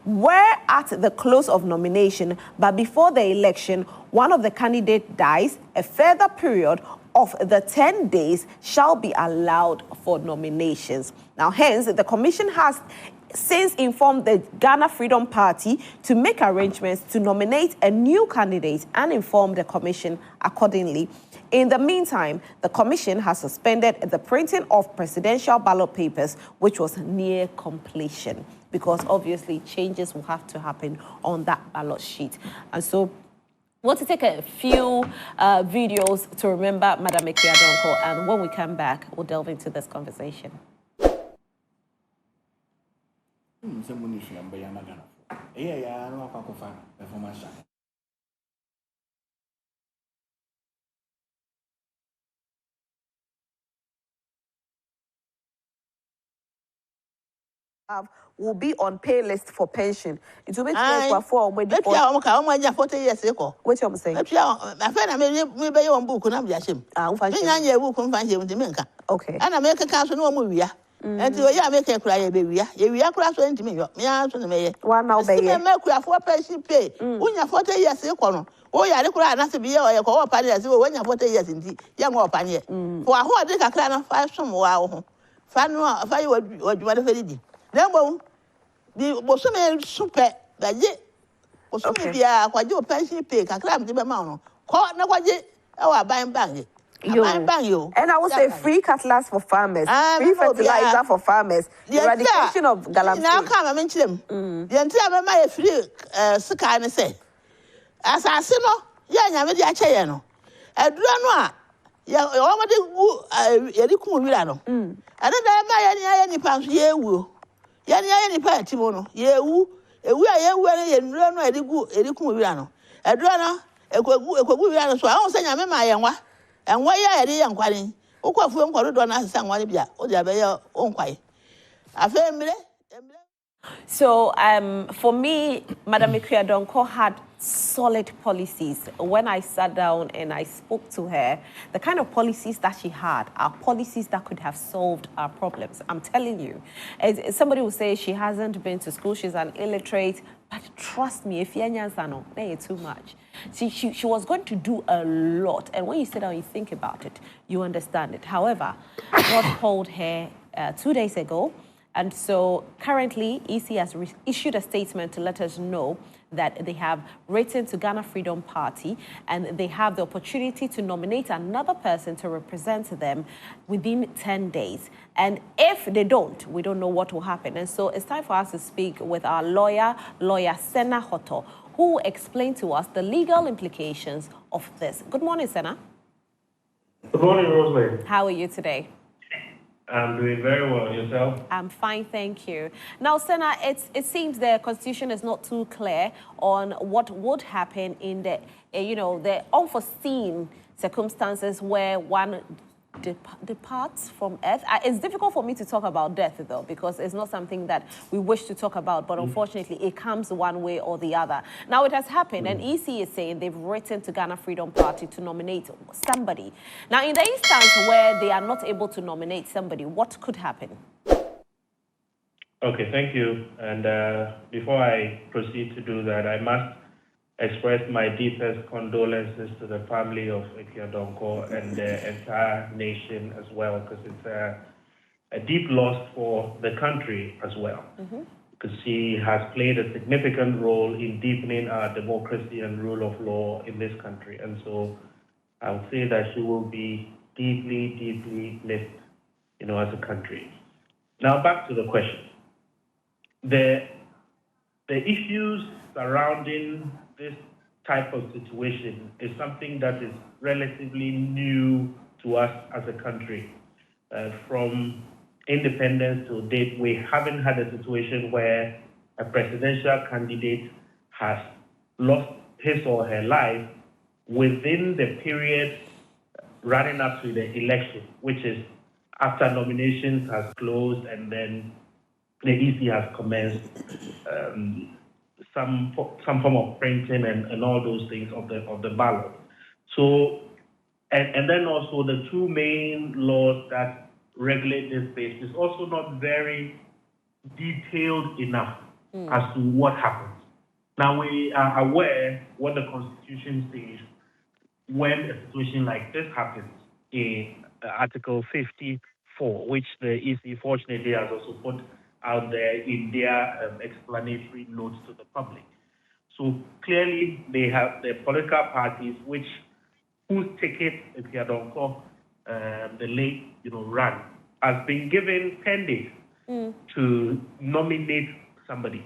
Where at the close of nomination, but before the election, one of the candidates dies, a further period of the 10 days shall be allowed for nominations. Now, hence, the Commission has since informed the Ghana Freedom Party to make arrangements to nominate a new candidate and inform the Commission accordingly. In the meantime, the Commission has suspended the printing of presidential ballot papers, which was near completion, because obviously changes will have to happen on that ballot sheet. And so we want to take a few videos to remember Madam Ekwe-Adonko, and when we come back, we'll delve into this conversation. Will be on pay list for pension. It will be 24 when Let's say 40 years ago. What you saying? My friend, I may be on book, and I'm Yashim. Okay. And I make a council no movie. And you make a cry, baby. You are cross to me. One now, baby. Make you 4 pension pay. When you're 40 years ago. Oh, yeah, the cry not to be a co op party as when you're 40 years indeed. Young or panier. For a whole drink a clan of 5 some wow. Fan, if you would want to do. Then, the Bosume super, that yet. Bosume be a quadro pension pay, a clam to the mountain. Call no what yet. Oh, I buy and bang it. And I would say free cutlass for farmers, free fertilizer for farmers, the eradication of galamsey. Now come, I mention them. The entire my free Sakana say. As I say, no, yeah, I'm a chayano. A drama, you already Yadikum Milano. And then I any pounds, ye woo. Any party mono, ye woo. We are ye and run Edikum Milano. A drama, a Quabu, so I won't say I'm my young. And why are you young quality? Oka from Corridor, someone, or the other own quiet. I feel So, for me, Madam Ekwe-Adonko had solid policies. When I sat down and I spoke to her, the kind of policies that she had are policies that could have solved our problems. I'm telling you. As somebody will say she hasn't been to school, she's an illiterate. But trust me, if you're too much. She was going to do a lot. And when you sit down and you think about it, you understand it. However, God called her 2 days ago. And so currently, EC has issued a statement to let us know that they have written to Ghana Freedom Party and they have the opportunity to nominate another person to represent them within 10 days. And if they don't, we don't know what will happen. And so it's time for us to speak with our lawyer Sena Hoto, who will explain to us the legal implications of this. Good morning, Sena. Good morning, Rosemary. How are you today? I'm doing very well. Yourself? I'm fine, thank you. Now, Sena, it seems the Constitution is not too clear on what would happen in the, the unforeseen circumstances where one departs from earth. It's difficult for me to talk about death, though, because it's not something that we wish to talk about, but unfortunately, it comes one way or the other. Now, it has happened, and EC is saying they've written to Ghana Freedom Party to nominate somebody. Now, in the instance where they are not able to nominate somebody, what could happen? Okay, thank you. And before I proceed to do that, I must express my deepest condolences to the family of Ekiadonko and the entire nation as well, because it's a deep loss for the country as well. Because she has played a significant role in deepening our democracy and rule of law in this country. And so I would say that she will be deeply, deeply missed, as a country. Now back to the question. The issues surrounding this type of situation is something that is relatively new to us as a country. From independence to date, we haven't had a situation where a presidential candidate has lost his or her life within the period running up to the election, which is after nominations has closed and then the EC has commenced some form of printing and all those things of the ballot. So, and then also the two main laws that regulate this space is also not very detailed enough as to what happens. Now we are aware what the Constitution says when a situation like this happens in Article 54, which the EC fortunately has also put out there in their explanatory notes to the public. So clearly they have the political parties whose ticket, if you don't call the late, run, has been given 10 days to nominate somebody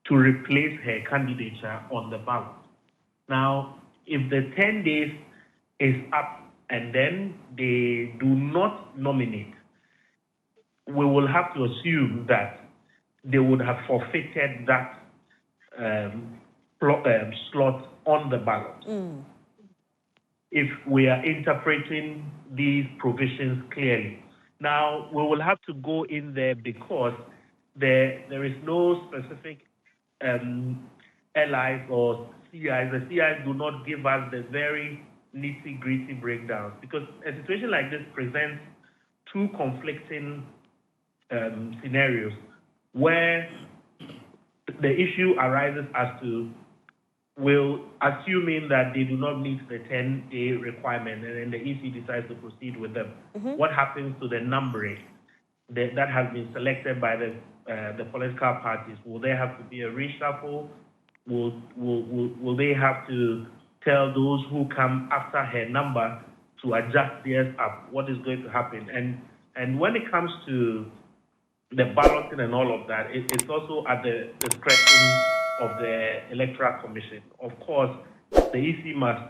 to replace her candidature on the ballot. Now, if the 10 days is up and then they do not nominate, we will have to assume that they would have forfeited that slot on the ballot. If we are interpreting these provisions clearly. Now, we will have to go in there because there is no specific LIs or CIs. The CIs do not give us the very nitty-gritty breakdowns because a situation like this presents two conflicting scenarios where the issue arises as to, assuming that they do not meet the 10-day requirement and then the EC decides to proceed with them, what happens to the numbering that has been selected by the political parties? Will there have to be a reshuffle? Will they have to tell those who come after her number to adjust theirs up? What is going to happen? And when it comes to the balloting and all of that, it's also at the discretion of the Electoral Commission. Of course, the EC must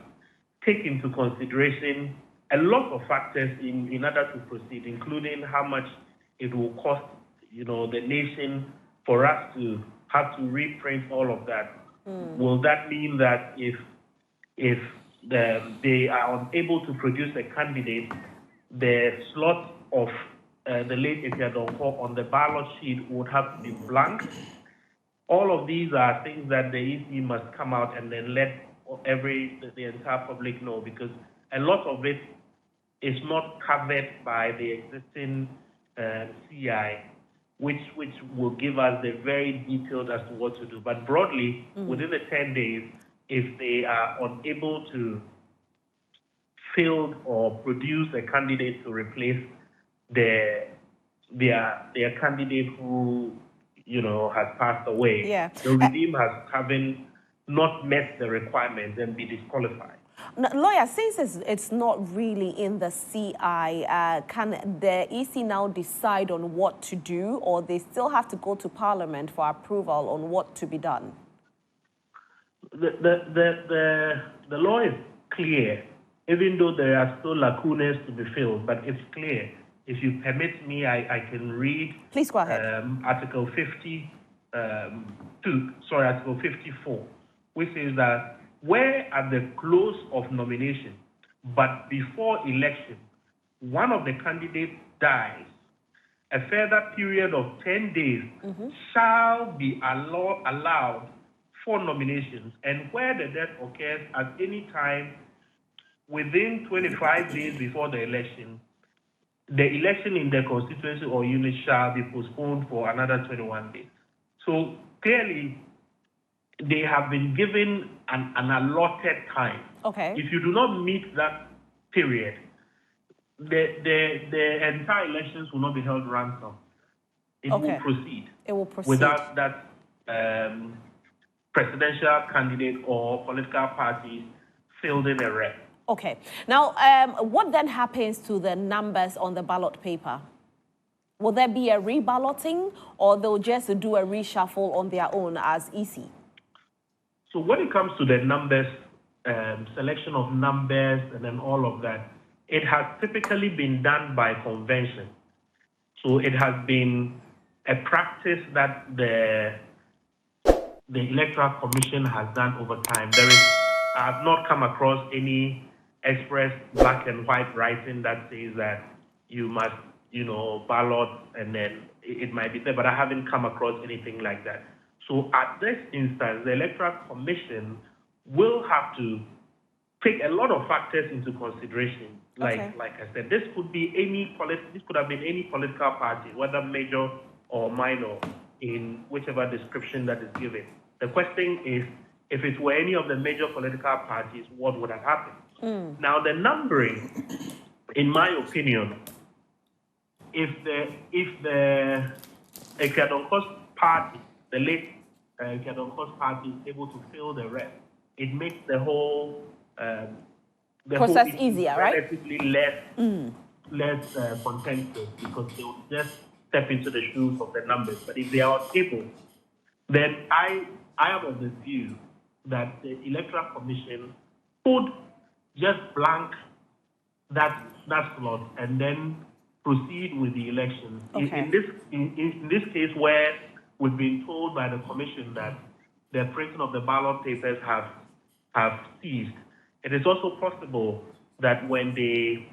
take into consideration a lot of factors in order to proceed, including how much it will cost, the nation for us to have to reprint all of that. Will that mean that if they are unable to produce a candidate, the slot of the late Ekiadonko on the ballot sheet would have to be blank? All of these are things that the EC must come out and then let the entire public know, because a lot of it is not covered by the existing CI, which will give us the very detailed as to what to do. But broadly, within the 10 days, if they are unable to field or produce a candidate to replace their candidate who has passed away, the regime has having not met the requirements and be disqualified. Now, lawyer, since it's not really in the CI, can the EC now decide on what to do, or they still have to go to Parliament for approval on what to be done? The law is clear, even though there are still lacunas to be filled, but it's clear. If you permit me, I can read. Please go ahead. Article 54, which says that where at the close of nomination, but before election, one of the candidates dies, a further period of 10 days shall be allowed for nominations, and where the death occurs at any time within 25 days before the election, the election in the constituency or unit shall be postponed for another 21 days. So clearly, they have been given an allotted time. Okay. If you do not meet that period, the entire elections will not be held ransom. It will proceed. It will proceed without that presidential candidate or political parties fielding a rep. Okay. Now, what then happens to the numbers on the ballot paper? Will there be a reballoting, or they'll just do a reshuffle on their own as EC? So when it comes to the numbers, selection of numbers, and then all of that, it has typically been done by convention. So it has been a practice that the Electoral Commission has done over time. I have not come across any express black and white writing that says that you must, ballot and then it might be there, but I haven't come across anything like that. So at this instance, the Electoral Commission will have to take a lot of factors into consideration. Like I said, this could have been any political party, whether major or minor, in whichever description that is given. The question is, if it were any of the major political parties, what would have happened? Now, the numbering, in my opinion, if the Ekiadonkos party, the late Ekiadonkos party, is able to fill the rest, it makes the whole process easier, right? Relatively less contentious, because they will just step into the shoes of the numbers. But if they are unable, then I am of the view that the Electoral Commission could just blank that slot and then proceed with the election. Okay. In this case, where we've been told by the Commission that the printing of the ballot papers have ceased, it is also possible that when they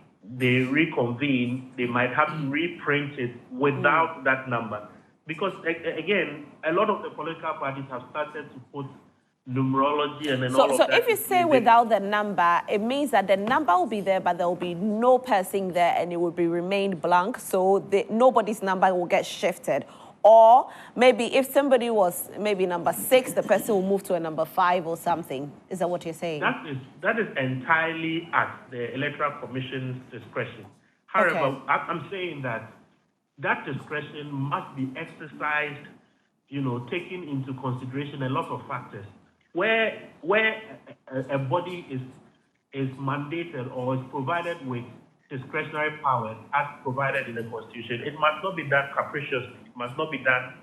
reconvene, they might have to reprint it without that number. Because, again, a lot of the political parties have started to put numerology and then all of that. So if you say without the number, it means that the number will be there, but there will be no person there, and it will be remained blank, so nobody's number will get shifted. Or maybe if somebody was maybe number 6, the person will move to a number 5 or something. Is that what you're saying? That is entirely at the Electoral Commission's discretion. However, I'm saying that discretion must be exercised, taking into consideration a lot of factors. Where a body is mandated or is provided with discretionary powers as provided in the Constitution, it must not be done capriciously. It must not be done,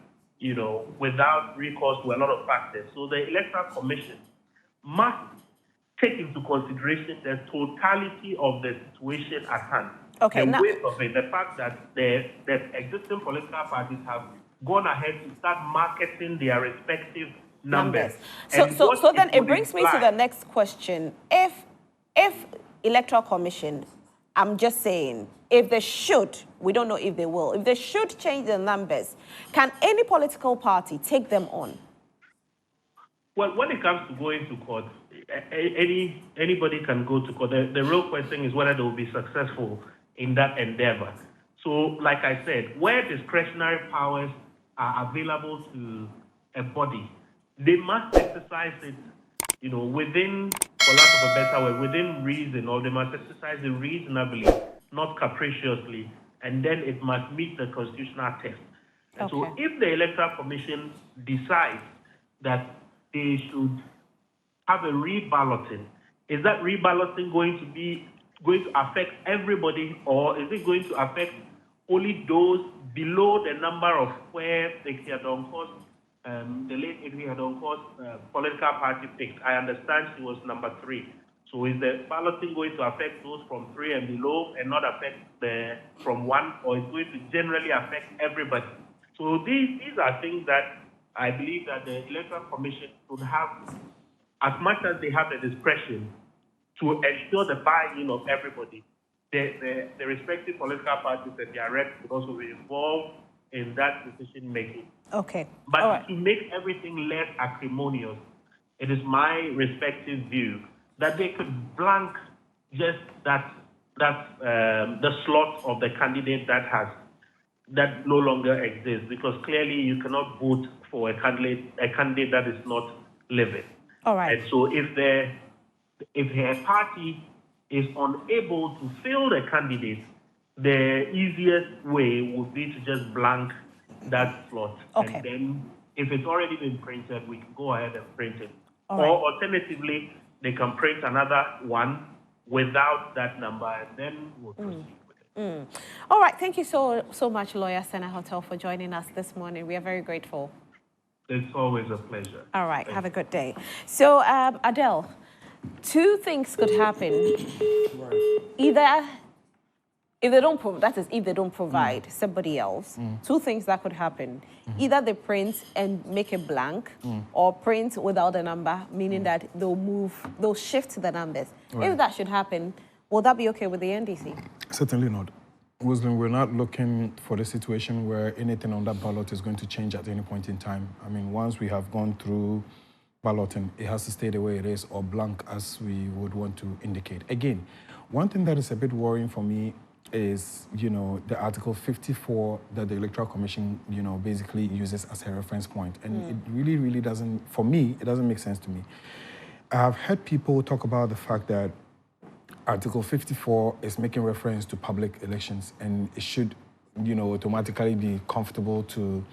without recourse to a lot of factors. So the Electoral Commission must take into consideration the totality of the situation at hand. Okay, the weight of it, the fact that the existing political parties have gone ahead to start marketing their respective numbers. So then it brings me to the next question. If Electoral Commission, I'm just saying, if they should, we don't know if they will, if they should change the numbers, can any political party take them on? Well, when it comes to going to court, anybody can go to court. The real question is whether they will be successful in that endeavor. So, like I said, where discretionary powers are available to a body, they must exercise it, within, for lack of a better word, within reason, or they must exercise it reasonably, not capriciously, and then it must meet the constitutional test. And so if the Electoral Commission decides that they should have a reballoting, is that reballoting going to affect everybody, or is it going to affect only those below the number of where the late Ekriadonko's political party picked? I understand she was number 3. So is the balloting going to affect those from 3 and below and not affect the from 1, or is it going to generally affect everybody? So these are things that I believe that the Electoral Commission should have, as much as they have the discretion, to ensure the buy-in of everybody. The respective political parties and their reps would also be involved in that decision-making. Okay. But to make everything less acrimonious, it is my respective view that they could blank just the slot of the candidate that no longer exists, because clearly you cannot vote for a candidate that is not living. All right. And so if a party is unable to fill the candidate, the easiest way would be to just blank that slot. Okay. And then if it's already been printed, we can go ahead and print it. All or right. Alternatively, they can print another one without that number, and then we'll proceed with it. All right. Thank you so much, Lawyer Senna Hotel, for joining us this morning. We are very grateful. It's always a pleasure. All right. Have a good day. So, Adele, 2 things could happen. Either if they don't provide somebody else, 2 things that could happen. Either they print and make a blank, or print without a number, meaning that they'll shift the numbers. Right. If that should happen, will that be okay with the NDC? Certainly not. Muslim, we're not looking for the situation where anything on that ballot is going to change at any point in time. I mean, once we have gone through balloting, it has to stay the way it is, or blank as we would want to indicate. Again, one thing that is a bit worrying for me is, the Article 54 that the Electoral Commission, basically uses as a reference point. And it really, really doesn't, for me, it doesn't make sense to me. I've heard people talk about the fact that Article 54 is making reference to public elections, and it should, automatically be comfortable to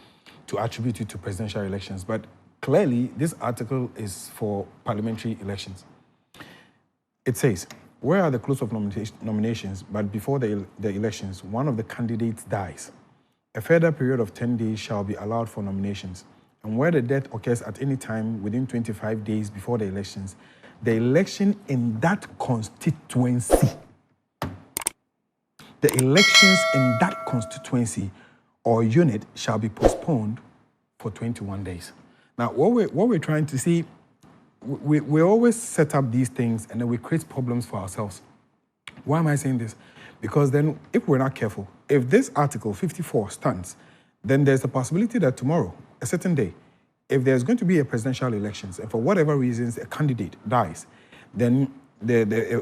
attribute it to presidential elections. But clearly, this article is for parliamentary elections. It says, where are the close of nominations, but before the elections, one of the candidates dies, a further period of 10 days shall be allowed for nominations. And where the death occurs at any time within 25 days before the elections, the election in that constituency, the elections in that constituency or unit shall be postponed for 21 days. Now, what we're trying to see, we always set up these things and then we create problems for ourselves. Why am I saying this? Because then, if we're not careful, if this Article 54 stands, then there's a possibility that tomorrow, a certain day, if there's going to be a presidential elections and for whatever reasons a candidate dies, then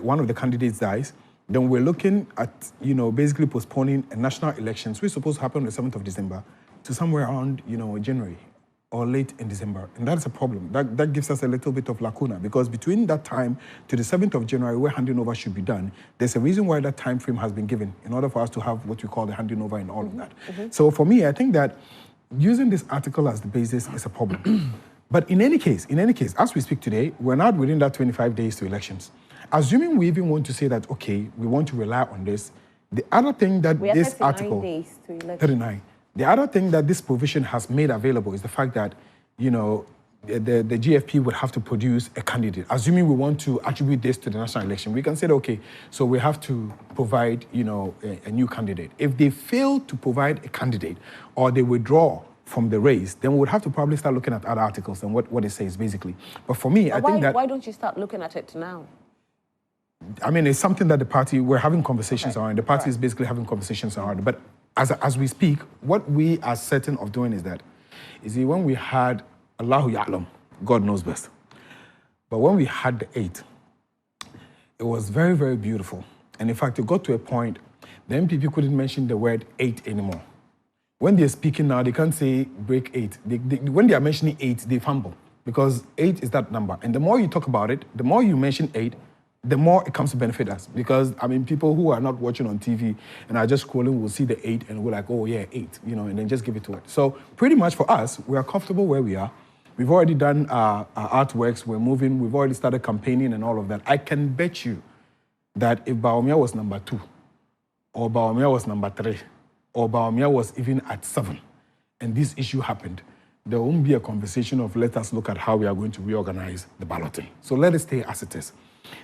one of the candidates dies, then we're looking at, basically postponing a national elections, which is supposed to happen on the 7th of December, to somewhere around, January or late in December. And that's a problem. That gives us a little bit of lacuna, because between that time to the 7th of January, where handing over should be done, there's a reason why that time frame has been given in order for us to have what we call the handing over and all of that. So for me, I think that using this article as the basis is a problem. But in any case, as we speak today, we're not within that 25 days to elections. Assuming we even want to say that, okay, we want to rely on this, the other thing that this article... 39 days to elections. 39. The other thing that this provision has made available is the fact that, the GFP would have to produce a candidate. Assuming we want to attribute this to the national election, we can say, okay, so we have to provide, a new candidate. If they fail to provide a candidate or they withdraw from the race, then we would have to probably start looking at other articles and what it says, basically. But for me, I think that... Why don't you start looking at it now? I mean, it's something that the party, we're having conversations around. The party is basically having conversations around it. But as we speak, what we are certain of doing is that, when we had Allahu Ya'lam, God knows best. But when we had the 8, it was very, very beautiful. And in fact, it got to a point The MPP couldn't mention the word 8 anymore. When they're speaking now, they can't say break 8. When they are mentioning 8, they fumble because 8 is that number. And the more you talk about it, the more you mention 8, the more it comes to benefit us. Because, I mean, people who are not watching on TV and are just scrolling will see the 8 and we're like, oh yeah, 8, and then just give it to it. So pretty much for us, we are comfortable where we are. We've already done our artworks, we're moving, we've already started campaigning and all of that. I can bet you that if Baumia was number 2, or Baumia was number 3, or Baumia was even at 7, and this issue happened, there won't be a conversation of let us look at how we are going to reorganize the balloting. So let it stay as it is.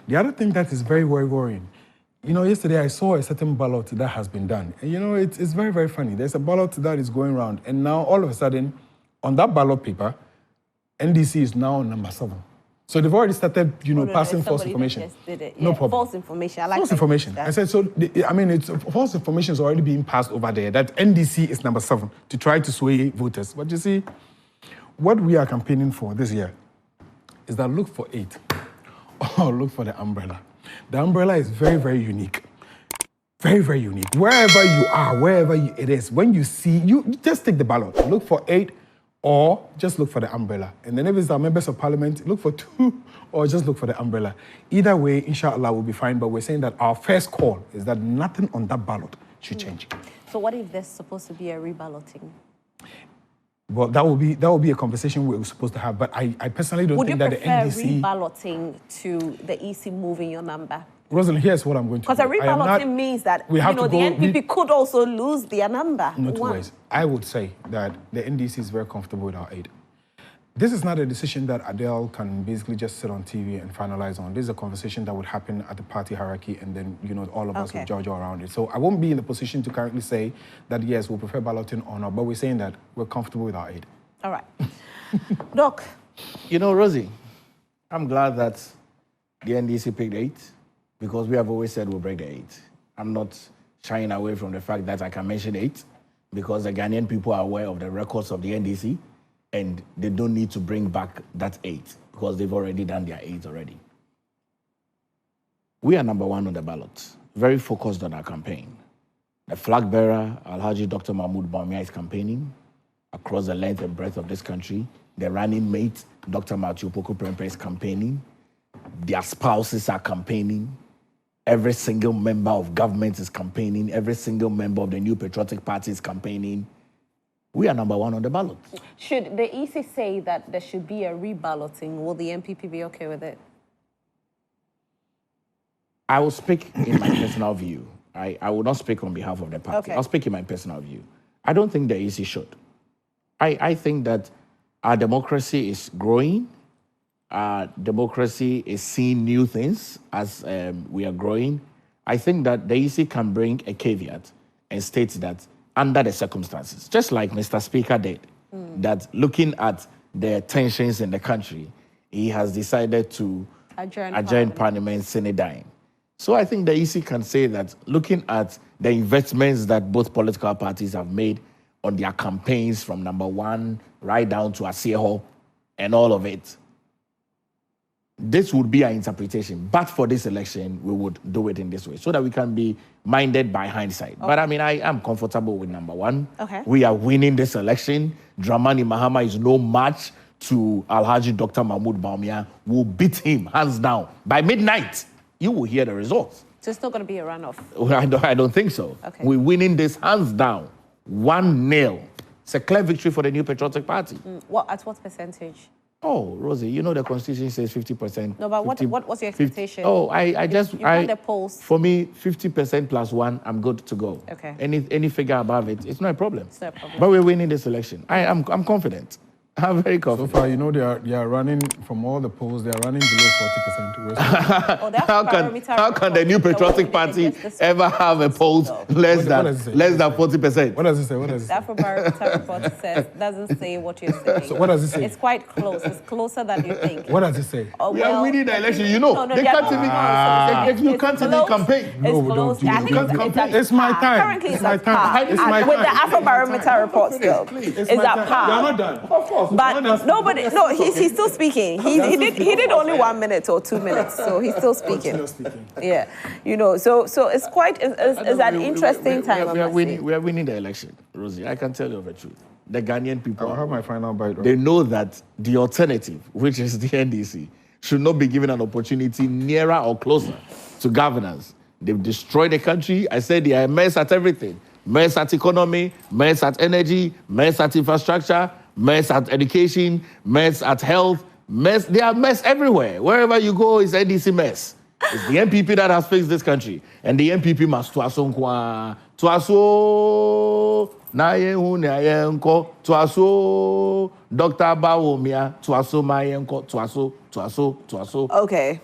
The other thing that is very, very worrying, yesterday I saw a certain ballot that has been done. And it's very, very funny. There's a ballot that is going around, and now all of a sudden, on that ballot paper, NDC is now number 7. So they've already started, passing false information. No problem. False information. I like false information. I said, it's false information is already being passed over there that NDC is number 7 to try to sway voters. But you see, what we are campaigning for this year is that look for 8 or look for the umbrella. The umbrella is very, very unique. Very, very unique. Wherever you are, it is, when you see, you just take the ballot. Look for 8 or just look for the umbrella. And then if it's our members of parliament, look for 2 or just look for the umbrella. Either way, inshallah, we'll be fine. But we're saying that our first call is that nothing on that ballot should change. So what if there's supposed to be a reballoting? Well, that will be a conversation we're supposed to have. But I personally don't think that the NDC... Would you prefer reballoting to the EC moving your number? Rosalind, here's what I'm going to do. Because a reballoting means that the NPP could also lose their number. No two ways. I would say that the NDC is very comfortable with our 8. This is not a decision that Adele can basically just sit on TV and finalize on. This is a conversation that would happen at the party hierarchy, and then, all of us will judge around it. So I won't be in the position to currently say that, yes, we'll prefer balloting or not, but we're saying that we're comfortable with our 8. All right. Doc. Rosie, I'm glad that the NDC picked 8. Because we have always said we'll break the 8. I'm not shying away from the fact that I can mention 8 because the Ghanaian people are aware of the records of the NDC and they don't need to bring back that 8 because they've already done their 8 already. We are number 1 on the ballot, very focused on our campaign. The flag bearer, Alhaji Dr. Mahmoud Bawumia, is campaigning across the length and breadth of this country. The running mate, Dr. Matthew Poku Prempeh, is campaigning. Their spouses are campaigning. Every single member of government is campaigning. Every single member of the New Patriotic Party is campaigning. We are number 1 on the ballot. Should the EC say that there should be a reballoting, will the MPP be okay with it? I will speak in my personal view. I will not speak on behalf of the party. Okay. I'll speak in my personal view. I don't think the EC should. I think that our democracy is growing. Our democracy is seeing new things as we are growing. I think that the EC can bring a caveat and state that under the circumstances, just like Mr. Speaker did, that looking at the tensions in the country, he has decided to adjourn Parliament sine die. So I think the EC can say that looking at the investments that both political parties have made on their campaigns from number 1 right down to Asieho and all of it, this would be our interpretation. But for this election, we would do it in this way so that we can be minded by hindsight. Okay. But I mean, I am comfortable with number 1. Okay. We are winning this election. Dramani Mahama is no match to Alhaji Dr. Mahmoud Bawumia. We'll beat him hands down. By midnight, you will hear the results. So it's not going to be a runoff? I don't think so. Okay. We're winning this hands down. 1-0. It's a clear victory for the New Patriotic Party. At what percentage? Oh, Rosie, the Constitution says 50%. No, but what's your expectation? 50, you run the polls. For me, 50% plus 1, I'm good to go. Okay. Any figure above it, it's not a problem. It's not a problem. But we're winning this election. I'm confident. I'm very confident. So far, they are running from all the polls. They are running below 40%. How can the New Patriotic Party ever have a polls less than 40%? What does it say? The Afrobarometer report doesn't say what you're saying. So what does it say? It's quite close. It's closer than you think. What does it say? We are winning the election. They can't even. You can't even campaign. No, we don't. You can't campaign. It's my time. Currently, it's my time. With the Afrobarometer report still. It's at par. You are not done. Of course. But nobody, no, he's still speaking. He did only 1 minute or 2 minutes, so he's still speaking. Yeah, you know, so it's quite it's an interesting time. We are winning the election, Rosie. I can tell you the truth. The Ghanaian people, I'll have my final bite. They know that the alternative, which is the NDC, should not be given an opportunity nearer or closer to governance. They've destroyed the country. I said they are a mess at everything. Mess at economy, mess at energy, mess at infrastructure, mess at education, mess at health, mess. They are mess everywhere. Wherever you go, it's NDC mess. It's the MPP that has fixed this country. And the MPP must tuaso na yehu na yenko tuaso Dr. Bawumia tuaso ma yenko tuaso. Okay.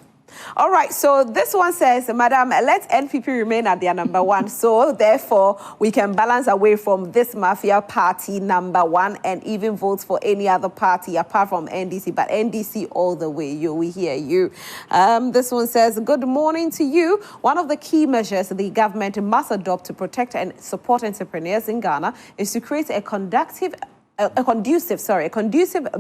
All right, so this one says, Madam, let NPP remain at their number one, so therefore we can balance away from this mafia party number one and even vote for any other party apart from NDC, but NDC all the way. We hear you. This one says, good morning to you. One of the key measures the government must adopt to protect and support entrepreneurs in Ghana is to create a conducive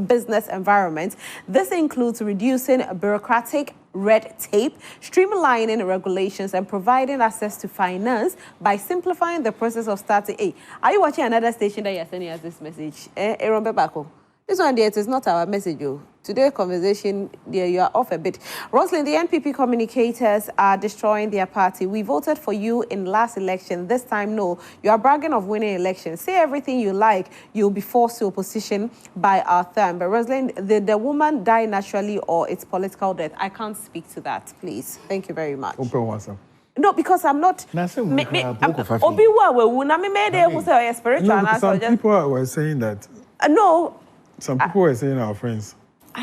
business environment. This includes reducing bureaucratic red tape, streamlining regulations, and providing access to finance by simplifying the process of starting. Hey, are you watching another station that you're sending us this message? Aaron Bebako. This one, dear, it is not our message. Today's conversation, dear, you are off a bit. Rosalind, the NPP communicators are destroying their party. We voted for you in last election. This time, no. You are bragging of winning elections. Say everything you like. You'll be forced to opposition by our thumb. But Rosalind, did the woman die naturally or it's political death? I can't speak to that, please. Thank you very much. Open WhatsApp. No, because I'm not. Some people were saying that. No. Some people were saying our friends.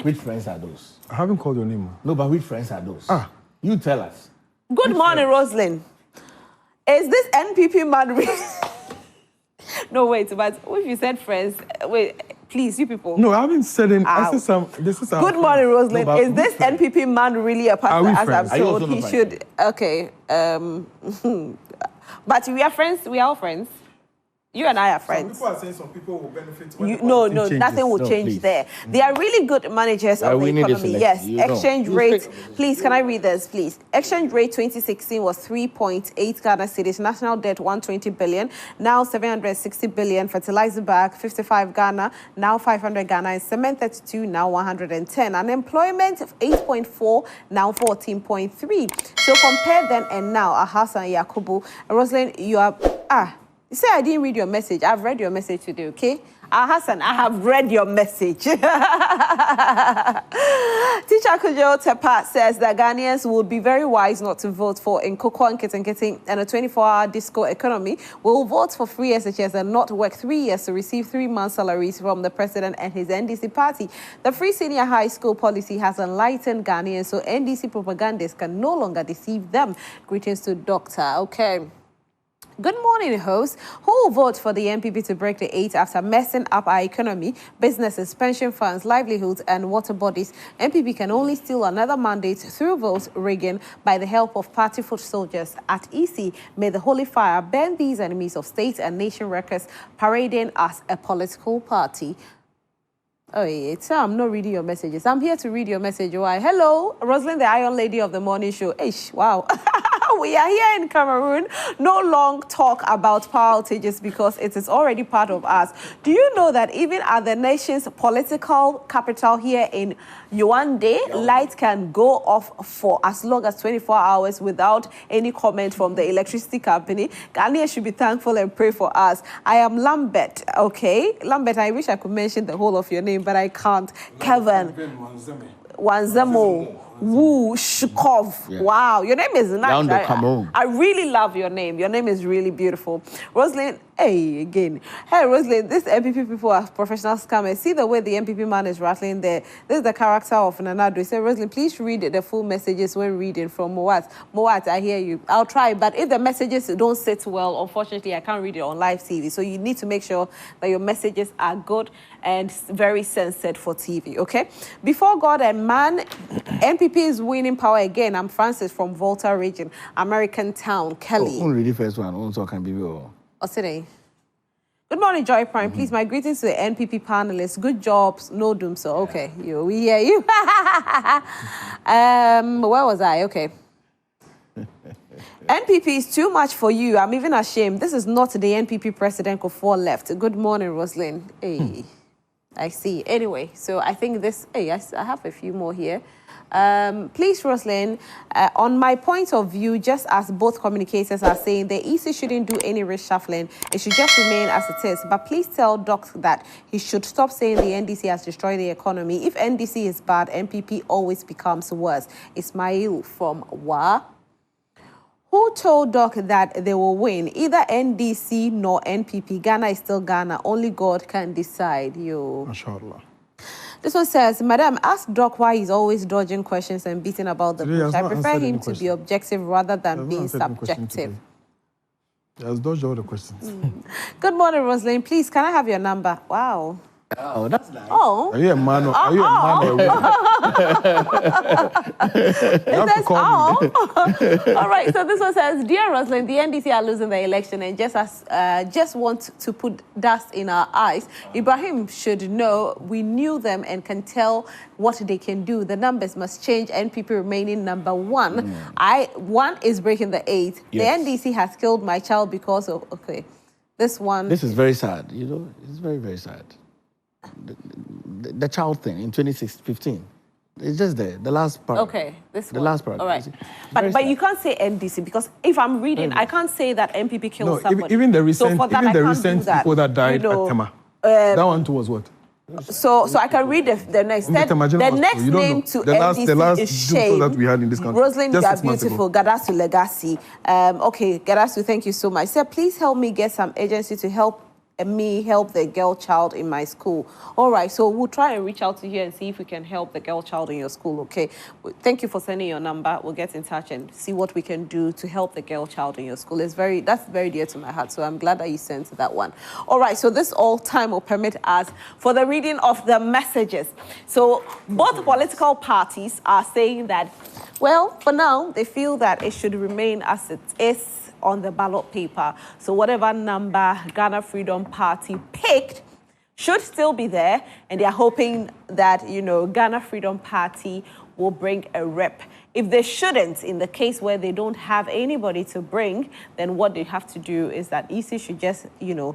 Which friends are those? I haven't called your name. No, but which friends are those? You tell us. Good morning, Rosalind. Is this NPP man real? No, wait, but if you said friends, wait, please, you people. No, I haven't said anything. I said some. This is good morning, Rosalind. No, is this NPP man really a pastor? As I'm told, he should. Okay. But we are friends. We are all friends. You and I are friends. Some people are saying some people will benefit. No, nothing will change there. They are really good managers of the economy. Yes, exchange rate. Please, can I read this, please? Exchange rate 2016 was 3.8 Ghana cedis. National debt 120 billion. Now 760 billion. Fertilizer bag 55 Ghana. Now 500 Ghana. And cement 32. Now 110. Unemployment 8.4. Now 14.3. So compare then and now. Hassan Yakubu, Rosalind, you are You say I didn't read your message. I've read your message today, okay? Hassan, I have read your message. Teacher Kujo Tepa says that Ghanaians would be very wise not to vote for Nkoko and Kitinkiti and a 24-hour disco economy. Will vote for free SHS and not work 3 years to receive 3 months' salaries from the president and his NDC party. The free senior high school policy has enlightened Ghanaians, so NDC propagandists can no longer deceive them. Greetings to Doctor. Okay. Good morning, host. Who will vote for the NPP to break the 8 after messing up our economy, businesses, pension funds, livelihoods, and water bodies? NPP can only steal another mandate through vote rigging by the help of party foot soldiers at EC. May the holy fire burn these enemies of state and nation wreckers parading as a political party. Oh, it's I'm not reading your messages. I'm here to read your message. Why? Hello, Rosalind, the Iron Lady of the Morning Show. Ish, wow. We are here in Cameroon. No long talk about power outages because it is already part of us. Do you know that even at the nation's political capital here in Yaoundé, lights can go off for as long as 24 hours without any comment from the electricity company? Ghanaians should be thankful and pray for us. I am Lambert, okay? Lambert, I wish I could mention the whole of your name, but I can't. Kevin. Wanzemo. Woo Shukov. Yeah. Wow, your name is nice. Down the Cameroon. I really love your name. Your name is really beautiful. Rosalind, hey, again. Hey, Rosalind, this MPP people are professional scammers. See the way the MPP man is rattling there. This is the character of Nanado. He said, Rosalind, please read the full messages when reading from Moat. Moat, I hear you. I'll try, but if the messages don't sit well, unfortunately, I can't read it on live TV. So you need to make sure that your messages are good and very censored for TV, okay? Before God and man, NPP is winning power again. I'm Francis from Volta region, American Town, Kelly. Only the first one, also can be today. Good morning, Joy Prime. Please, my greetings to the NPP panelists. Good jobs, no DUMSOR. Okay, we hear you. Where was I? Okay. NPP is too much for you. I'm even ashamed. This is not the NPP president Kufuor left. Good morning, Rosalind. Hey, I see. Anyway, so I think this. Hey, I have a few more here. Please, Rosalind, on my point of view, just as both communicators are saying, the EC shouldn't do any reshuffling. It should just remain as it is. But please tell Doc that he should stop saying the NDC has destroyed the economy. If NDC is bad, NPP always becomes worse. Ismail from Wa. Who told Doc that they will win? Either NDC nor NPP. Ghana is still Ghana. Only God can decide. Yo. Mashallah. This one says, Madam, ask Doc why he's always dodging questions and beating about the bush. I prefer him to be objective rather than being subjective. He has dodged all the questions. Good morning, Rosalind. Please, can I have your number? Wow. Oh, that's nice. Oh. Are you a man or are you a man or a woman? All right, so this one says, Dear Rosalind, the NDC are losing the election and just want to put dust in our eyes. Ibrahim should know we knew them and can tell what they can do. The numbers must change. NPP remaining number one. One is breaking the 8. Yes. The NDC has killed my child because of, okay, this one. This is very sad, you know, it's very, very sad. The child thing in 2015. It's just the last part. Okay, the last part. All right, but you can't say NDC because if I'm reading, I can't say that NPP killed somebody. Even the recent, people that died at Tema. That one too was what? So I can read the next. The next name to NDC is Shame. That we had in this country. Rosalind, you are beautiful. Gadasu Legacy. Okay, Gadasu, thank you so much. Sir, please help me get some agency to help me help the girl child in my school. All right, so we'll try and reach out to you and see if we can help the girl child in your school, okay? Thank you for sending your number. We'll get in touch and see what we can do to help the girl child in your school. That's very dear to my heart, so I'm glad that you sent that one. All right, so this all time will permit us for the reading of the messages. So both political parties are saying that, well, for now, they feel that it should remain as it is on the ballot paper. So whatever number Ghana Freedom Party picked should still be there. And they're hoping that, you know, Ghana Freedom Party will bring a rep. If they shouldn't, in the case where they don't have anybody to bring, then what they have to do is that EC should just, you know,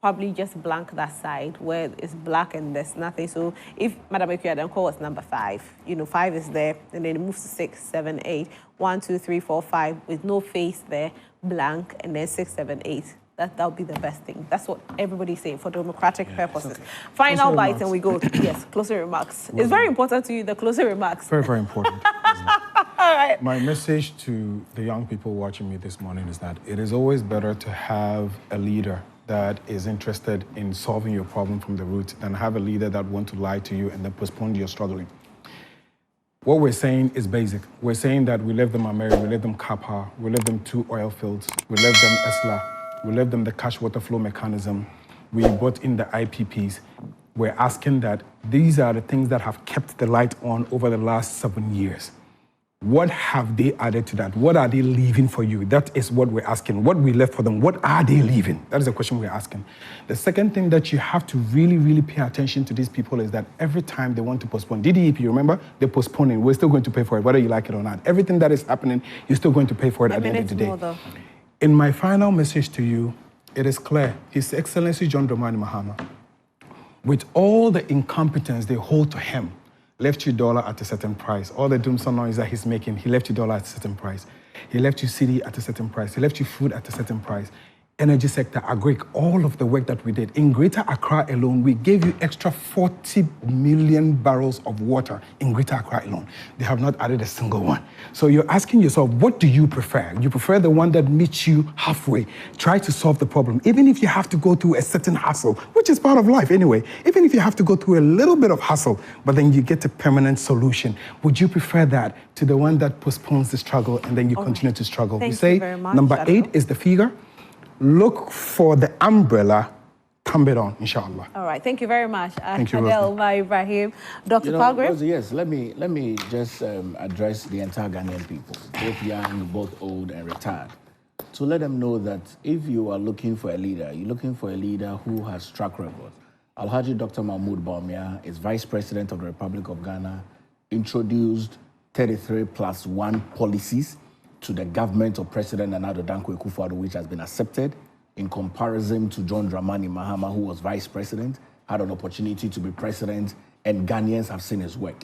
probably just blank that side where it's black and there's nothing. So if Madam Ekuyadanko was number 5, you know, 5 is there, and then it moves to 6, 7, 8, 1, 2, 3, 4, 5 with no face there, blank, and then 6, 7, 8. That would be the best thing. That's what everybody's saying for democratic purposes. Okay. Final bite and we go. Yes, closing remarks. It's very important to you, the closing remarks. Very, very important. All right. My message to the young people watching me this morning is that it is always better to have a leader that is interested in solving your problem from the root than have a leader that wants to lie to you and then postpone your struggling. What we're saying is basic. We're saying that we left them Ameri, we left them Kapa, we left them 2 oil fields, we left them Esla, we left them the cash water flow mechanism, we brought in the IPPs. We're asking that these are the things that have kept the light on over the last 7 years. What have they added to that? What are they leaving for you? That is what we're asking. What we left for them, what are they leaving? That is the question we're asking. The second thing that you have to really, really pay attention to these people is that every time they want to postpone, DDEP, you remember? They're postponing. We're still going to pay for it, whether you like it or not. Everything that is happening, you're still going to pay for it at the end of the day. In my final message to you, it is clear. His Excellency John Dramani Mahama, with all the incompetence they hold to him, left you dollar at a certain price. All the DUMSOR noise that he's making, he left you dollar at a certain price. He left you city at a certain price. He left you food at a certain price. Energy sector, agric, all of the work that we did. In Greater Accra alone, we gave you extra 40 million barrels of water in Greater Accra alone. They have not added a single one. So you're asking yourself, what do you prefer? You prefer the one that meets you halfway, try to solve the problem, even if you have to go through a certain hassle, which is part of life anyway, even if you have to go through a little bit of hassle, but then you get a permanent solution. Would you prefer that to the one that postpones the struggle and then you continue to struggle? Thank we say you very much, number 8 is the figure. Look for the umbrella, thumb it on, inshallah. All right, thank you very much. Thank you, Adel, Ibrahim. Dr. Palgrave? Yes, let me just address the entire Ghanaian people, both young, both old and retired, to let them know that if you are looking for a leader, you're looking for a leader who has track record. Alhaji Dr. Mahmoud Bawumia is Vice President of the Republic of Ghana, introduced 33+1 policies to the government of President Nana Addo Dankwa Akufo-Addo, which has been accepted in comparison to John Dramani Mahama, who was Vice President, had an opportunity to be President, and Ghanaians have seen his work.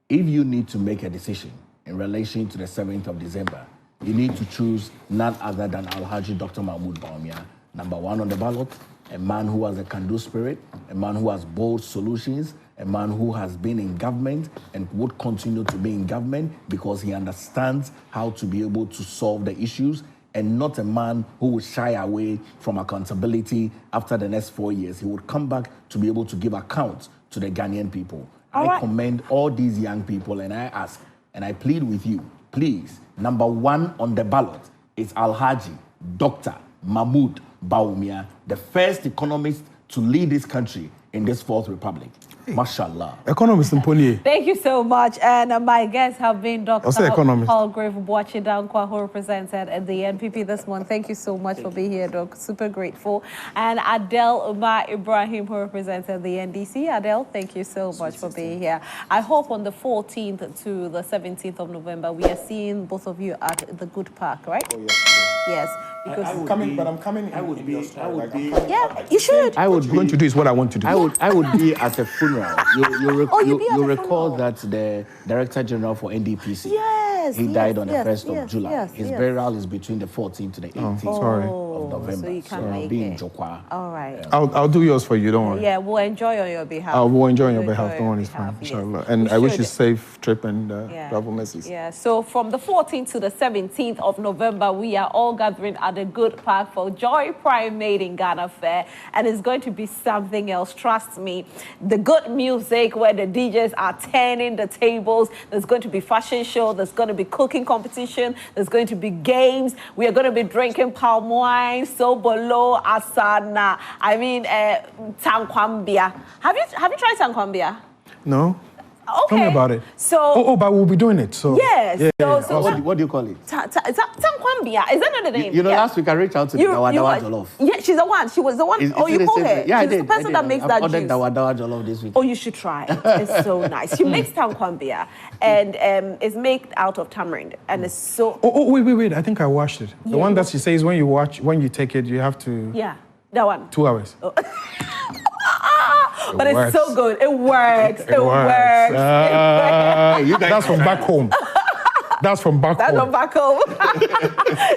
If you need to make a decision in relation to the 7th of December, you need to choose none other than Alhaji Dr. Mahmoud Bawumia, number 1 on the ballot, a man who has a can-do spirit, a man who has bold solutions, a man who has been in government and would continue to be in government because he understands how to be able to solve the issues, and not a man who would shy away from accountability after the next 4 years. He would come back to be able to give account to the Ghanaian people. I commend all these young people, and I ask, and I plead with you, please, number 1 on the ballot is Alhaji Dr. Mahmoud Bawumia, the first economist to lead this country in this 4th Republic. Mashallah. Economist Mponi. Thank you so much. And my guests have been Dr. Palgrave Boachi Dankwa, who represented the NPP this month. Thank you so much for being here, Doc. Super grateful. And Adele Umar Ibrahim, who represented the NDC. Adele, thank you so much for being here. I hope on the 14th to the 17th of November, we are seeing both of you at the Good Park, right? Oh, yes. Yes, because I'm coming. I would be. Yeah, you should. I would going to do is what I want to do. I would be at a funeral. You recall that the Director General for NDPC, he died on the 1st of July. His burial is between the 14th to the 18th of November. So you can't I'll make be in it. Jokwa. All right. I'll do yours for you. Don't worry. Yeah, we'll enjoy on your behalf. We'll enjoy on your behalf. Don't worry, it's fine. Inshallah. And I wish you safe trip and travel messages. Yeah. So from the 14th to the 17th of November, we are all gathering at the Good Park for Joy Prime Made in Ghana Fair, and it's going to be something else. Trust me. The good music where the DJs are turning the tables. There's going to be fashion show. There's going to be cooking competition. There's going to be games. We are going to be drinking palm wine, sobolo, asana. I mean, tankwambia. Have you tried tankwambia? No. Okay. Tell me about it. So. But we'll be doing it. So. Yes. Yeah. What do you call it? Tankwambia. Is that not the name? You know, last week I reached out to the Dawa Jollof. Yeah, she's the one. She was the one. You call her? Yeah, she's the person that makes that juice. I ordered Dawa Jollof this week. Oh, you should try it. It's so nice. She makes tankwambia, and it's made out of tamarind, and it's so. Wait! I think I watched it. The one that she says when you take it, you have to. Yeah, that one. 2 hours. Oh. But it's so good. It works. It works. That's from back home. That's from back home.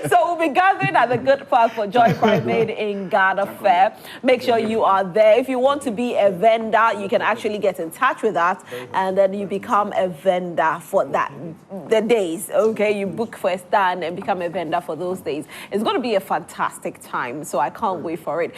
So we'll be gathering at the Good Park for Joy Prime Made in Ghana Fair. Make sure you are there. If you want to be a vendor, you can actually get in touch with us, and then you become a vendor for the days. Okay, you book for a stand and become a vendor for those days. It's going to be a fantastic time. So I can't wait for it.